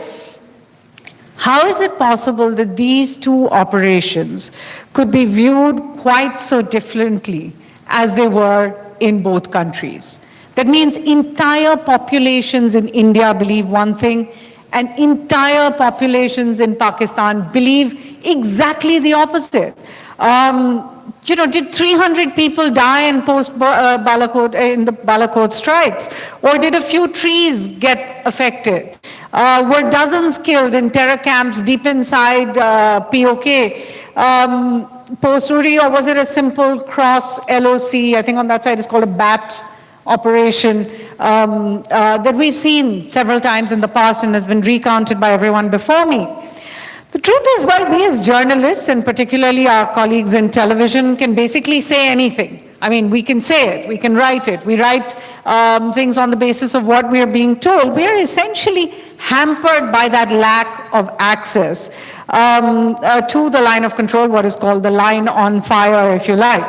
how is it possible that these two operations could be viewed quite so differently as they were in both countries? That means entire populations in India believe one thing, and entire populations in Pakistan believe exactly the opposite. You know, did 300 people die in Balakot, in the Balakot strikes? Or did a few trees get affected? Were dozens killed in terror camps deep inside POK? Post-Uri, or was it a simple cross LOC? I think on that side it's called a BAT operation that we've seen several times in the past and has been recounted by everyone before me. The truth is, well, we as journalists, and particularly our colleagues in television, can basically say anything. I mean, we can say it, we can write it. We write things on the basis of what we are being told. We are essentially hampered by that lack of access to the line of control, what is called the line on fire, if you like.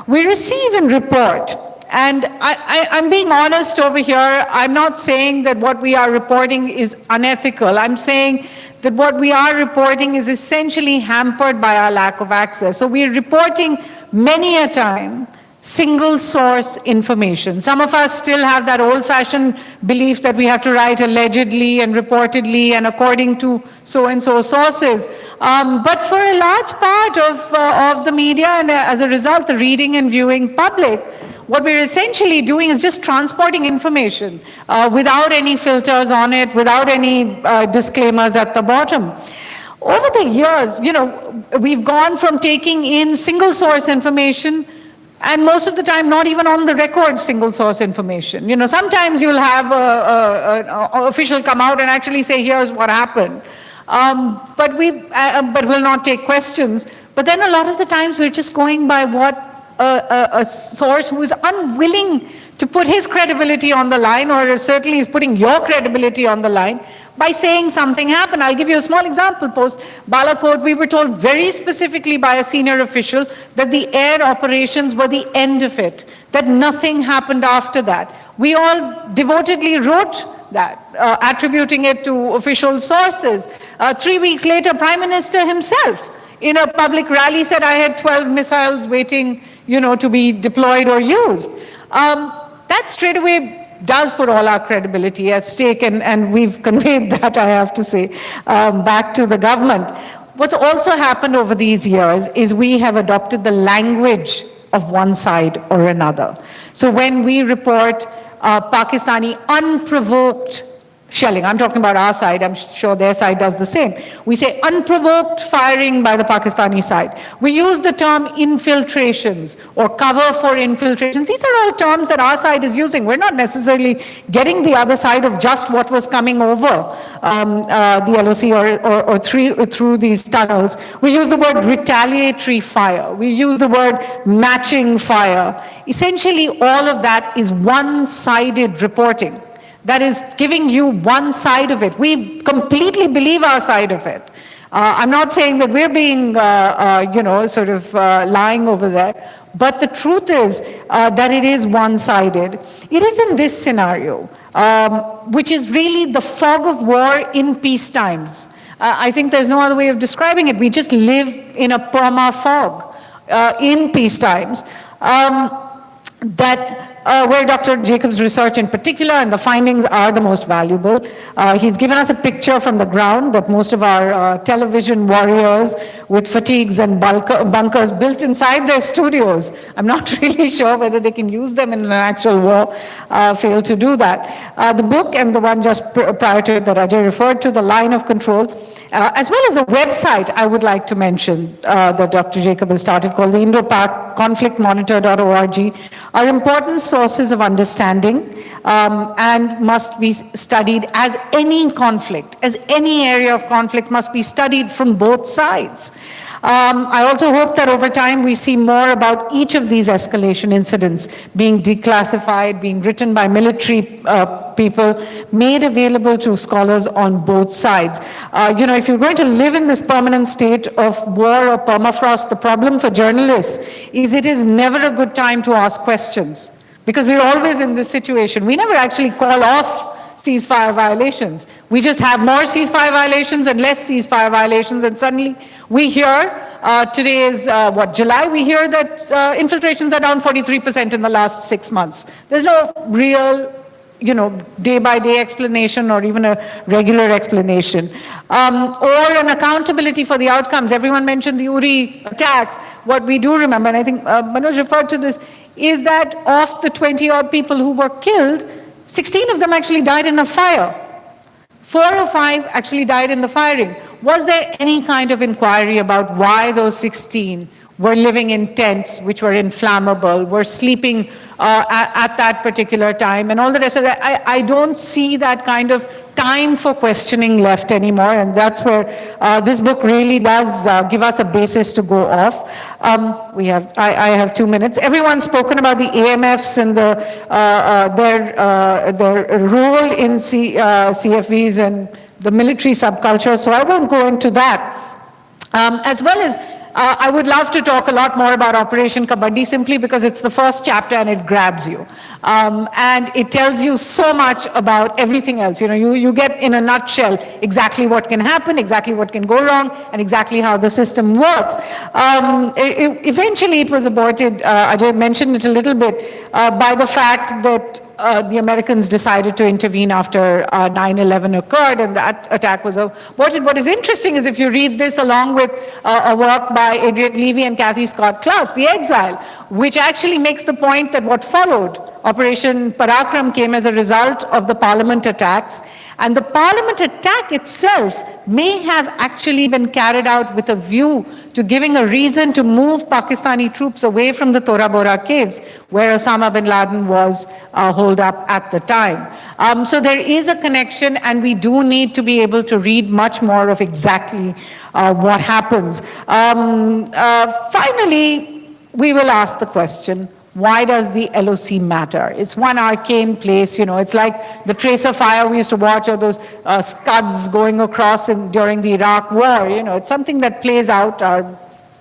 We receive and report. And I'm being honest over here. I'm not saying that what we are reporting is unethical. I'm saying that what we are reporting is essentially hampered by our lack of access. So we're reporting many a time single source information. Some of us still have that old-fashioned belief that we have to write allegedly and reportedly and according to so-and-so sources. But for a large part of the media, and as a result, the reading and viewing public, what we're essentially doing is just transporting information without any filters on it, without any disclaimers at the bottom. Over the years, you know, we've gone from taking in single source information, and most of the time not even on the record single source information. You know, sometimes you'll have an official come out and actually say, here's what happened. But we'll not take questions. But then a lot of the times we're just going by what a source who is unwilling to put his credibility on the line, or certainly is putting your credibility on the line, by saying something happened. I'll give you a small example. Post Balakot, we were told very specifically by a senior official that the air operations were the end of it, that nothing happened after that. We all devotedly wrote that, attributing it to official sources. 3 weeks later, Prime Minister himself, in a public rally, said, I had 12 missiles waiting, you know, to be deployed or used. That straight away does put all our credibility at stake, and we've conveyed that, I have to say, back to the government. What's also happened over these years is we have adopted the language of one side or another. So when we report Pakistani unprovoked shelling, I'm talking about our side, I'm sure their side does the same. We say unprovoked firing by the Pakistani side. We use the term infiltrations or cover for infiltrations. These are all terms that our side is using. We're not necessarily getting the other side of just what was coming over the LOC or through these tunnels. We use the word retaliatory fire. We use the word matching fire. Essentially, all of that is one-sided reporting. That is giving you one side of it. We completely believe our side of it. I'm not saying that we're being, you know, sort of lying over there, but the truth is that it is one-sided. It is in this scenario, which is really the fog of war in peace times. I think there's no other way of describing it. We just live in a perma fog in peace times. Where Dr. Jacobs' research in particular and the findings are the most valuable. He's given us a picture from the ground that most of our television warriors with fatigues and bunkers built inside their studios, I'm not really sure whether they can use them in an actual war, fail to do that. The book and the one just prior to it that Ajay referred to, The Line of Control, as well as a website I would like to mention that Dr. Jacob has started called the Indo-Pak conflictmonitor.org, are important sources of understanding and must be studied as any conflict, as any area of conflict must be studied from both sides. I also hope that over time we see more about each of these escalation incidents being declassified, being written by military people, made available to scholars on both sides. If you're going to live in this permanent state of war or permafrost, the problem for journalists is it is never a good time to ask questions, because we're always in this situation. We never actually call off ceasefire violations. We just have more ceasefire violations and less ceasefire violations, and suddenly we hear, today is July, we hear that infiltrations are down 43% in the last 6 months. There's no real, day-by-day explanation or even a regular explanation. Or an accountability for the outcomes. Everyone mentioned the Uri attacks. What we do remember, and I think Manoj referred to this, is that of the 20-odd people who were killed, 16 of them actually died in a fire. 4 or 5 actually died in the firing. Was there any kind of inquiry about why those 16 were living in tents which were inflammable, were sleeping at that particular time, and all the rest of that? I don't see that kind of time for questioning left anymore, and that's where this book really does give us a basis to go off. I have 2 minutes. Everyone's spoken about the AMFs and their role in CFVs and the military subculture, so I won't go into that. As well as I would love to talk a lot more about Operation Kabaddi, simply because it's the first chapter and it grabs you. And it tells you so much about everything else. You get in a nutshell exactly what can happen, exactly what can go wrong, and exactly how the system works. Eventually it was aborted, Ajay mentioned it a little bit, by the fact that the Americans decided to intervene after 9/11 occurred, and that attack was aborted. What is interesting is if you read this along with a work by Adrian Levy and Kathy Scott Clark, The Exile, which actually makes the point that what followed, Operation Parakram, came as a result of the Parliament attacks, and the Parliament attack itself may have actually been carried out with a view to giving a reason to move Pakistani troops away from the Tora Bora caves, where Osama bin Laden was holed up at the time. So there is a connection, and we do need to be able to read much more of exactly what happens. Finally, we will ask the question, why does the LOC matter? It's one arcane place, it's like the tracer fire we used to watch, or those scuds going across during the Iraq war. It's something that plays out. Our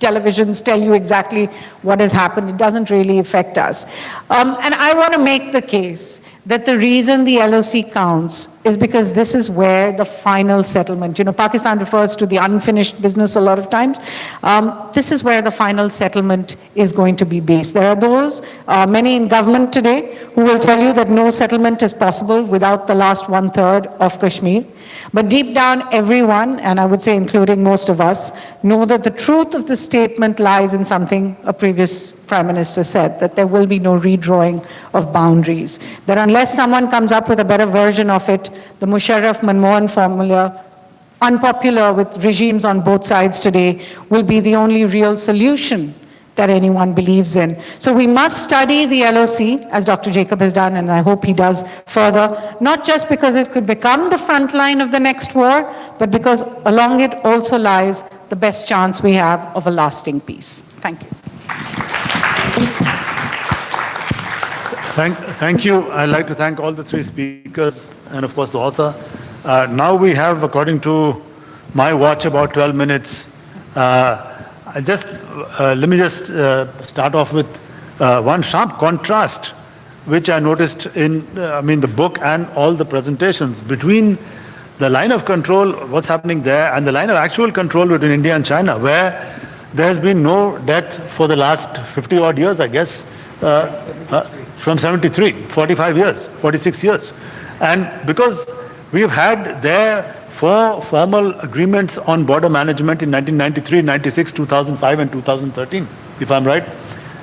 televisions tell you exactly what has happened. It doesn't really affect us. And I want to make the case that the reason the LOC counts is because this is where the final settlement, Pakistan refers to the unfinished business a lot of times. This is where the final settlement is going to be based. There are those, many in government today, who will tell you that no settlement is possible without the last 1/3 of Kashmir. But deep down, everyone, and I would say including most of us, know that the truth of the statement lies in something a previous Prime Minister said, that there will be no redrawing of boundaries. That unless someone comes up with a better version of it, the Musharraf-Manmohan formula, unpopular with regimes on both sides today, will be the only real solution that anyone believes in. So we must study the LOC, as Dr. Jacob has done, and I hope he does further, not just because it could become the front line of the next war, but because along it also lies the best chance we have of a lasting peace. Thank you. Thank you. I'd like to thank all the 3 speakers and, of course, the author. Now we have, according to my watch, about 12 minutes. Let me just start off with one sharp contrast, which I noticed in, the book and all the presentations, between the line of control, what's happening there, and the line of actual control between India and China, where there has been no death for the last 50-odd years, I guess, from 73, 45 years, 46 years. And because we've had there 4 formal agreements on border management in 1993, 96, 2005, and 2013, if I'm right.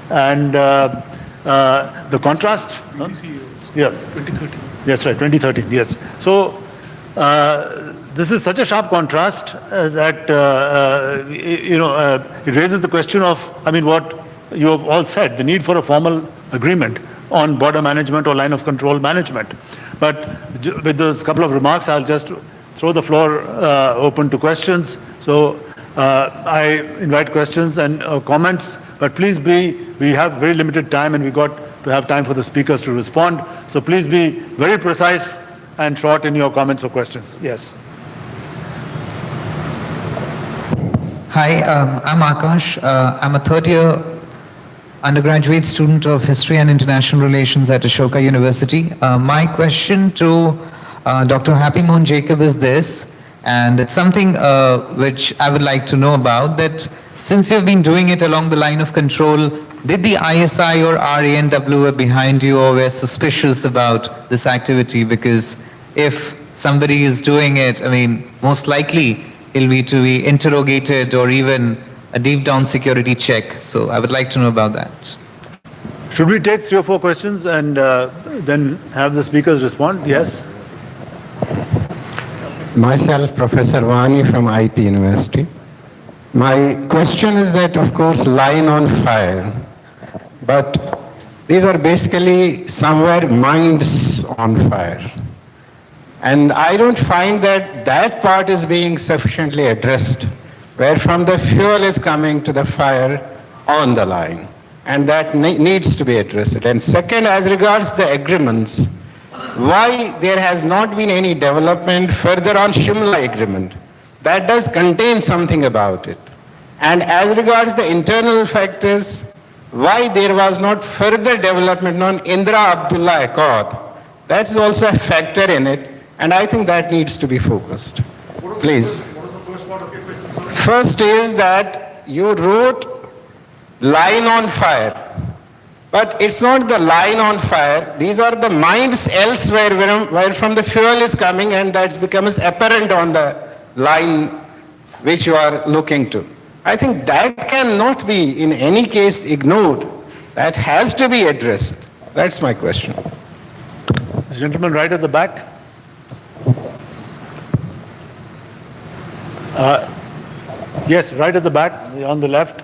And the contrast... Yeah. 2013. That's right, 2013, yes. So this is such a sharp contrast that, it raises the question of, what you have all said, the need for a formal agreement on border management or line of control management. But with those couple of remarks, I'll just throw the floor open to questions. So I invite questions and comments, but please we have very limited time and we got to have time for the speakers to respond. So please be very precise and short in your comments or questions. Yes. Hi, I'm Akash. I'm a third-year undergraduate student of History and International Relations at Ashoka University. My question to Dr. Happy Mohan Jacob is this, and it's something which I would like to know about, that since you've been doing it along the line of control, did the ISI or RANW were behind you or were suspicious about this activity? Because if somebody is doing it, most likely he'll be to be interrogated or even a deep down security check. So I would like to know about that. Should we take 3 or 4 questions and then have the speakers respond? Yes. Myself, Professor Vani from IT University. My question is that, of course, line on fire, but these are basically somewhere minds on fire. And I don't find that that part is being sufficiently addressed, where from the fuel is coming to the fire on the line. And that needs to be addressed. And second, as regards the agreements, why there has not been any development further on Shimla agreement? That does contain something about it. And as regards the internal factors, why there was not further development on Indira Abdullah Accord? That's also a factor in it, and I think that needs to be focused. Please. What is the first part of your question? First is that you wrote line on fire, but it's not the line on fire. These are the minds elsewhere where from the fuel is coming, and that becomes apparent on the line which you are looking to. I think that cannot be in any case ignored. That has to be addressed. That's my question. The gentleman right at the back. Yes, right at the back, on the left.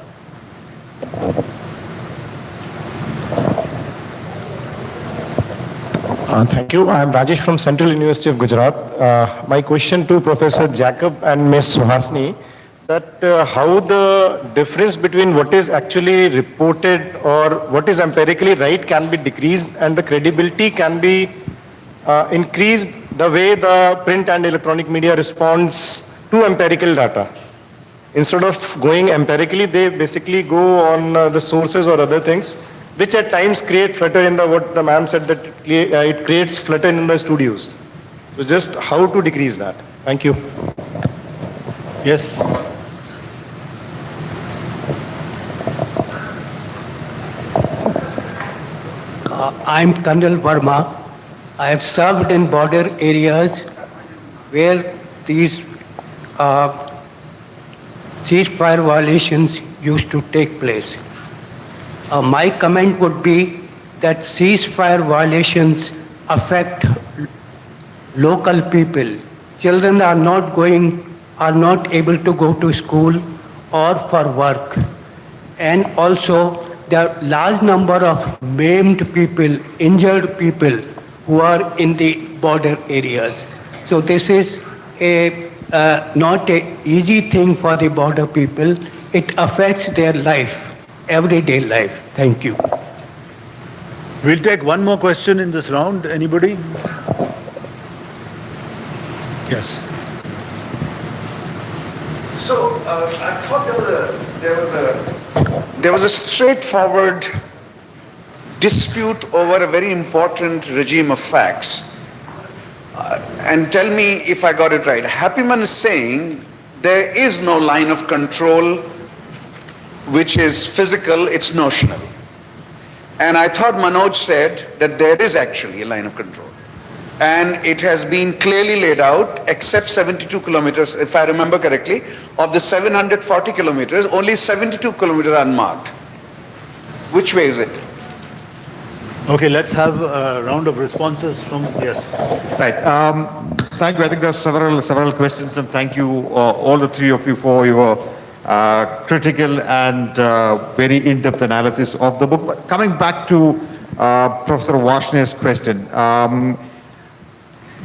Thank you. I am Rajesh from Central University of Gujarat. My question to Professor Jacob and Ms. Suhasini, that how the difference between what is actually reported or what is empirically right can be decreased and the credibility can be increased the way the print and electronic media responds to empirical data. Instead of going empirically, they basically go on the sources or other things, which at times create flutter in the, what the ma'am said, that it creates flutter in the studios. So just how to decrease that? Thank you. Yes. I'm Colonel Verma. I have served in border areas where these ceasefire violations used to take place. My comment would be that ceasefire violations affect local people. Children are not able to go to school or for work. And also, there are large number of maimed people, injured people who are in the border areas. So this is not an easy thing for the border people. It affects their life, everyday life. Thank you. We'll take one more question in this round. Anybody? Yes. So I thought there was a straightforward dispute over a very important regime of facts. And tell me if I got it right. Happyman is saying there is no line of control which is physical, it's notional. And I thought Manoj said that there is actually a line of control. And it has been clearly laid out, except 72 kilometers, if I remember correctly, of the 740 kilometers, only 72 kilometers are unmarked. Which way is it? Okay, let's have a round of responses from, yes. Right. Thank you. I think there are several questions, and thank you, all the three of you, for your critical and very in-depth analysis of the book. But coming back to Professor Varshney's question,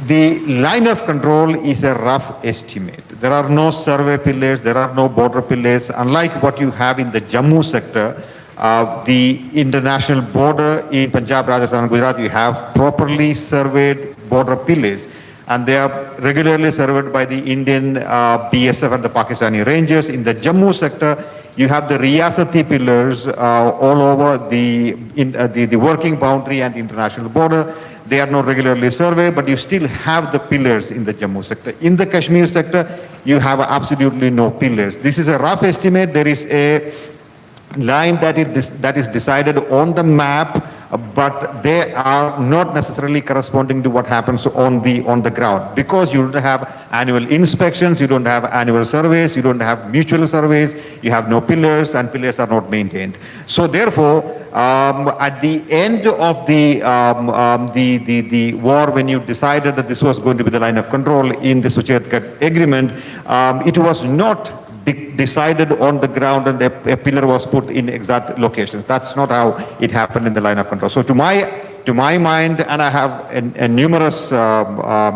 the line of control is a rough estimate. There are no survey pillars, there are no border pillars. Unlike what you have in the Jammu sector, the international border in Punjab, Rajasthan, and Gujarat, you have properly surveyed border pillars. And they are regularly surveyed by the Indian BSF and the Pakistani Rangers. In the Jammu sector, you have the Riyasati pillars all over the working boundary and the international border. They are not regularly surveyed, but you still have the pillars in the Jammu sector. In the Kashmir sector, you have absolutely no pillars. This is a rough estimate. There is a line that is decided on the map, but they are not necessarily corresponding to what happens on the ground, because you don't have annual inspections, you don't have annual surveys, you don't have mutual surveys, you have no pillars, and pillars are not maintained. So therefore, at the end of the war, when you decided that this was going to be the line of control in the Suchet agreement, it was not decided on the ground and a pillar was put in exact locations. That's not how it happened in the line of control. So to my mind, and I have numerous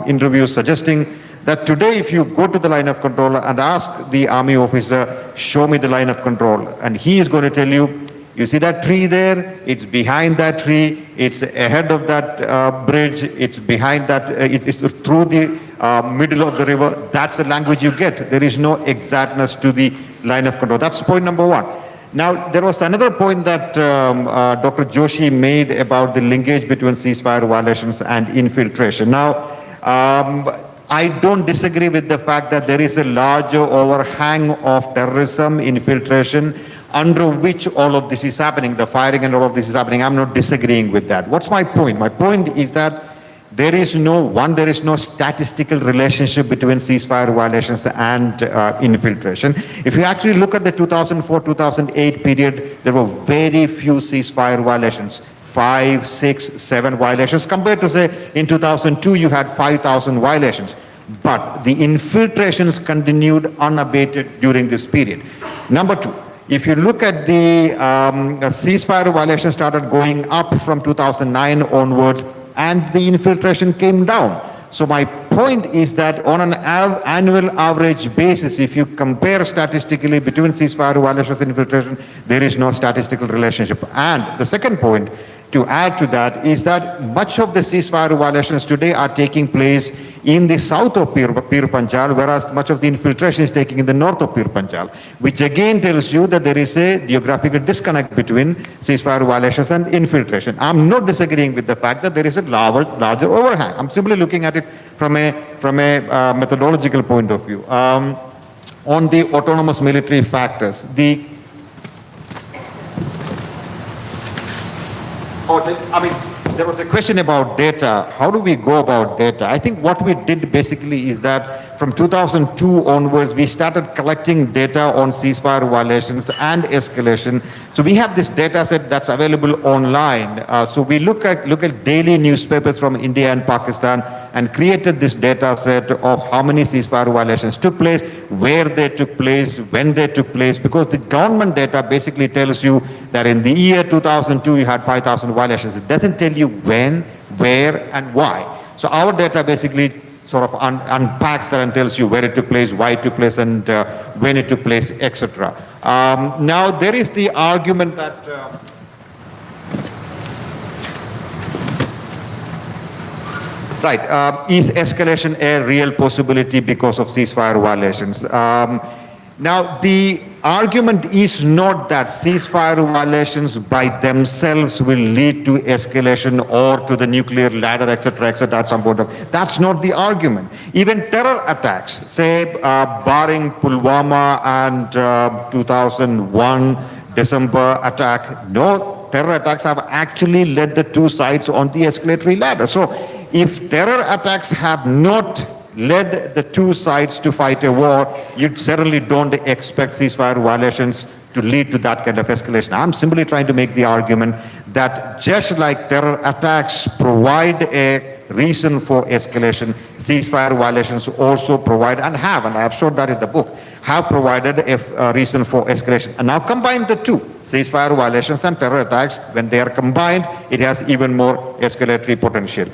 interviews suggesting that today if you go to the line of control and ask the army officer, show me the line of control, and he is going to tell you, you see that tree there? It's behind that tree. It's ahead of that bridge. It's behind that. It's through the middle of the river. That's the language you get. There is no exactness to the line of control. That's point number one. Now, there was another point that Dr. Joshi made about the linkage between ceasefire violations and infiltration. Now, I don't disagree with the fact that there is a larger overhang of terrorism, infiltration, under which all of this is happening, the firing and all of this is happening. I'm not disagreeing with that. What's my point? My point is that there is no statistical relationship between ceasefire violations and infiltration. If you actually look at the 2004-2008 period, there were very few ceasefire violations. 5, 6, 7 violations, compared to, say, in 2002, you had 5,000 violations. But the infiltrations continued unabated during this period. Number two, if you look at the ceasefire violations started going up from 2009 onwards, and the infiltration came down. So my point is that on an annual average basis, if you compare statistically between ceasefire violations and infiltration, there is no statistical relationship. And the second point to add to that is that much of the ceasefire violations today are taking place in the south of Pir Panjal, whereas much of the infiltration is taking in the north of Pir Panjal, which again tells you that there is a geographical disconnect between ceasefire violations and infiltration. I'm not disagreeing with the fact that there is a larger overhang. I'm simply looking at it from a methodological point of view. On the autonomous military factors, there was a question about data. How do we go about data? I think what we did basically is that from 2002 onwards, we started collecting data on ceasefire violations and escalation. So we have this data set that's available online. So we look at daily newspapers from India and Pakistan and created this data set of how many ceasefire violations took place, where they took place, when they took place, because the government data basically tells you that in the year 2002 you had 5,000 violations. It doesn't tell you when, where, and why. So our data basically sort of unpacks that and tells you where it took place, why it took place, and when it took place, etc. Now there is the argument that is escalation a real possibility because of ceasefire violations? Now, the argument is not that ceasefire violations by themselves will lead to escalation or to the nuclear ladder, etc., at some point. That's not the argument. Even terror attacks, say, barring Pulwama and 2001 December attack, no terror attacks have actually led the two sides on the escalatory ladder. So, if terror attacks have not led the two sides to fight a war, you certainly don't expect ceasefire violations to lead to that kind of escalation. I'm simply trying to make the argument that just like terror attacks provide a reason for escalation. Ceasefire violations also provide, and have, and I have showed that in the book, have provided a reason for escalation. And now combine the two, ceasefire violations and terror attacks. When they are combined, it has even more escalatory potential.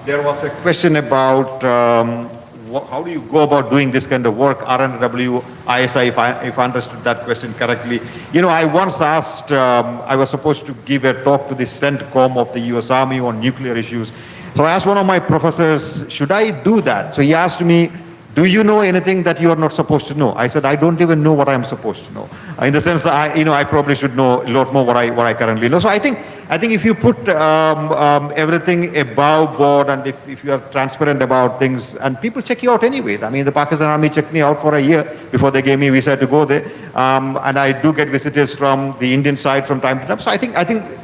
There was a question about how do you go about doing this kind of work, RNW, ISI, if I understood that question correctly. You know, I once asked, I was supposed to give a talk to the CENTCOM of the US Army on nuclear issues. So I asked one of my professors, should I do that? So he asked me, do you know anything that you are not supposed to know? I said, I don't even know what I'm supposed to know. In the sense that I probably should know a lot more what I currently know. So I think if you put everything above board, and if you are transparent about things, and people check you out anyways. I mean, the Pakistan Army checked me out for a year before they gave me visa to go there. And I do get visitors from the Indian side from time to time. So I think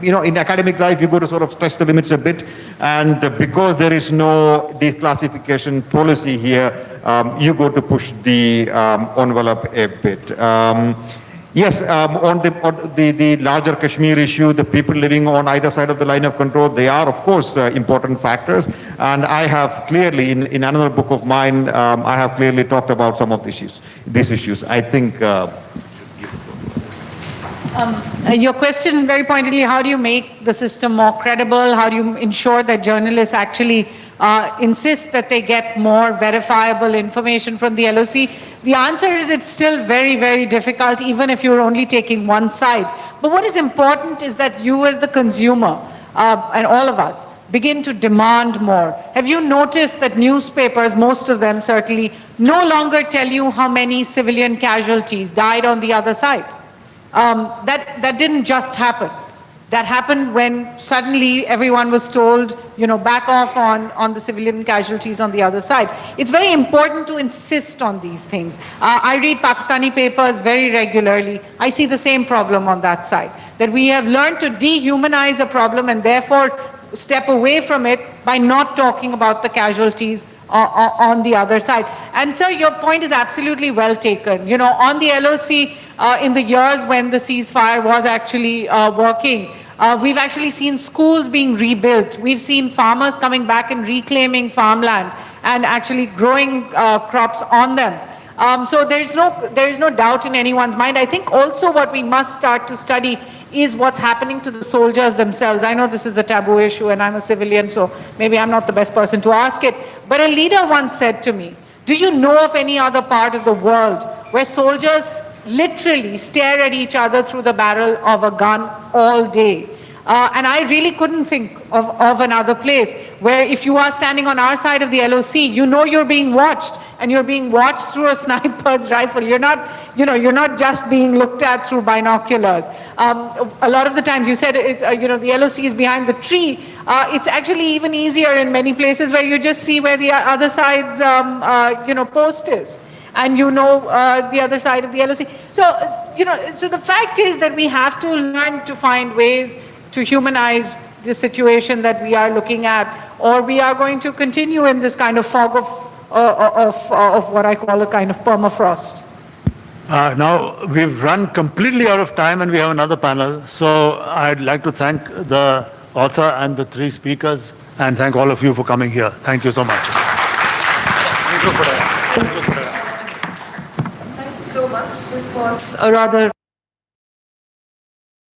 you know, in academic life, you go to sort of stretch the limits a bit. And because there is no declassification policy here, you go to push the envelope a bit. Yes, on the larger Kashmir issue, the people living on either side of the line of control, they are, of course, important factors. And I have clearly, in another book of mine, I have clearly talked about some of these issues. I think... Your question very pointedly, how do you make the system more credible? How do you ensure that journalists actually insist that they get more verifiable information from the LOC? The answer is it's still very, very difficult, even if you're only taking one side. But what is important is that you as the consumer, and all of us, begin to demand more. Have you noticed that newspapers, most of them certainly, no longer tell you how many civilian casualties died on the other side? That didn't just happen. That happened when suddenly everyone was told, you know, back off on the civilian casualties on the other side. It's very important to insist on these things. I read Pakistani papers very regularly. I see the same problem on that side, that we have learned to dehumanize a problem and therefore step away from it by not talking about the casualties on the other side. And sir, your point is absolutely well taken. You know, on the LOC, in the years when the ceasefire was actually working, we've actually seen schools being rebuilt. We've seen farmers coming back and reclaiming farmland and actually growing crops on them. So there is no doubt in anyone's mind. I think also what we must start to study is what's happening to the soldiers themselves. I know this is a taboo issue and I'm a civilian, so maybe I'm not the best person to ask it. But a leader once said to me, do you know of any other part of the world where soldiers literally stare at each other through the barrel of a gun all day? And I really couldn't think of another place where if you are standing on our side of the LOC, you know you're being watched, and you're being watched through a sniper's rifle. You're not, you know, you're not just being looked at through binoculars. A lot of the times you said it's, you know, the LOC is behind the tree. It's actually even easier in many places where you just see where the other side's, you know, post is. And you know the other side of the LOC. So, you know, so the fact is that we have to learn to find ways to humanize the situation that we are looking at, or we are going to continue in this kind of fog of what I call a kind of permafrost. Now, we've run completely out of time and we have another panel. So I'd like to thank the author and the three speakers, and thank all of you for coming here. Thank you so much. Thank you so much. This was a rather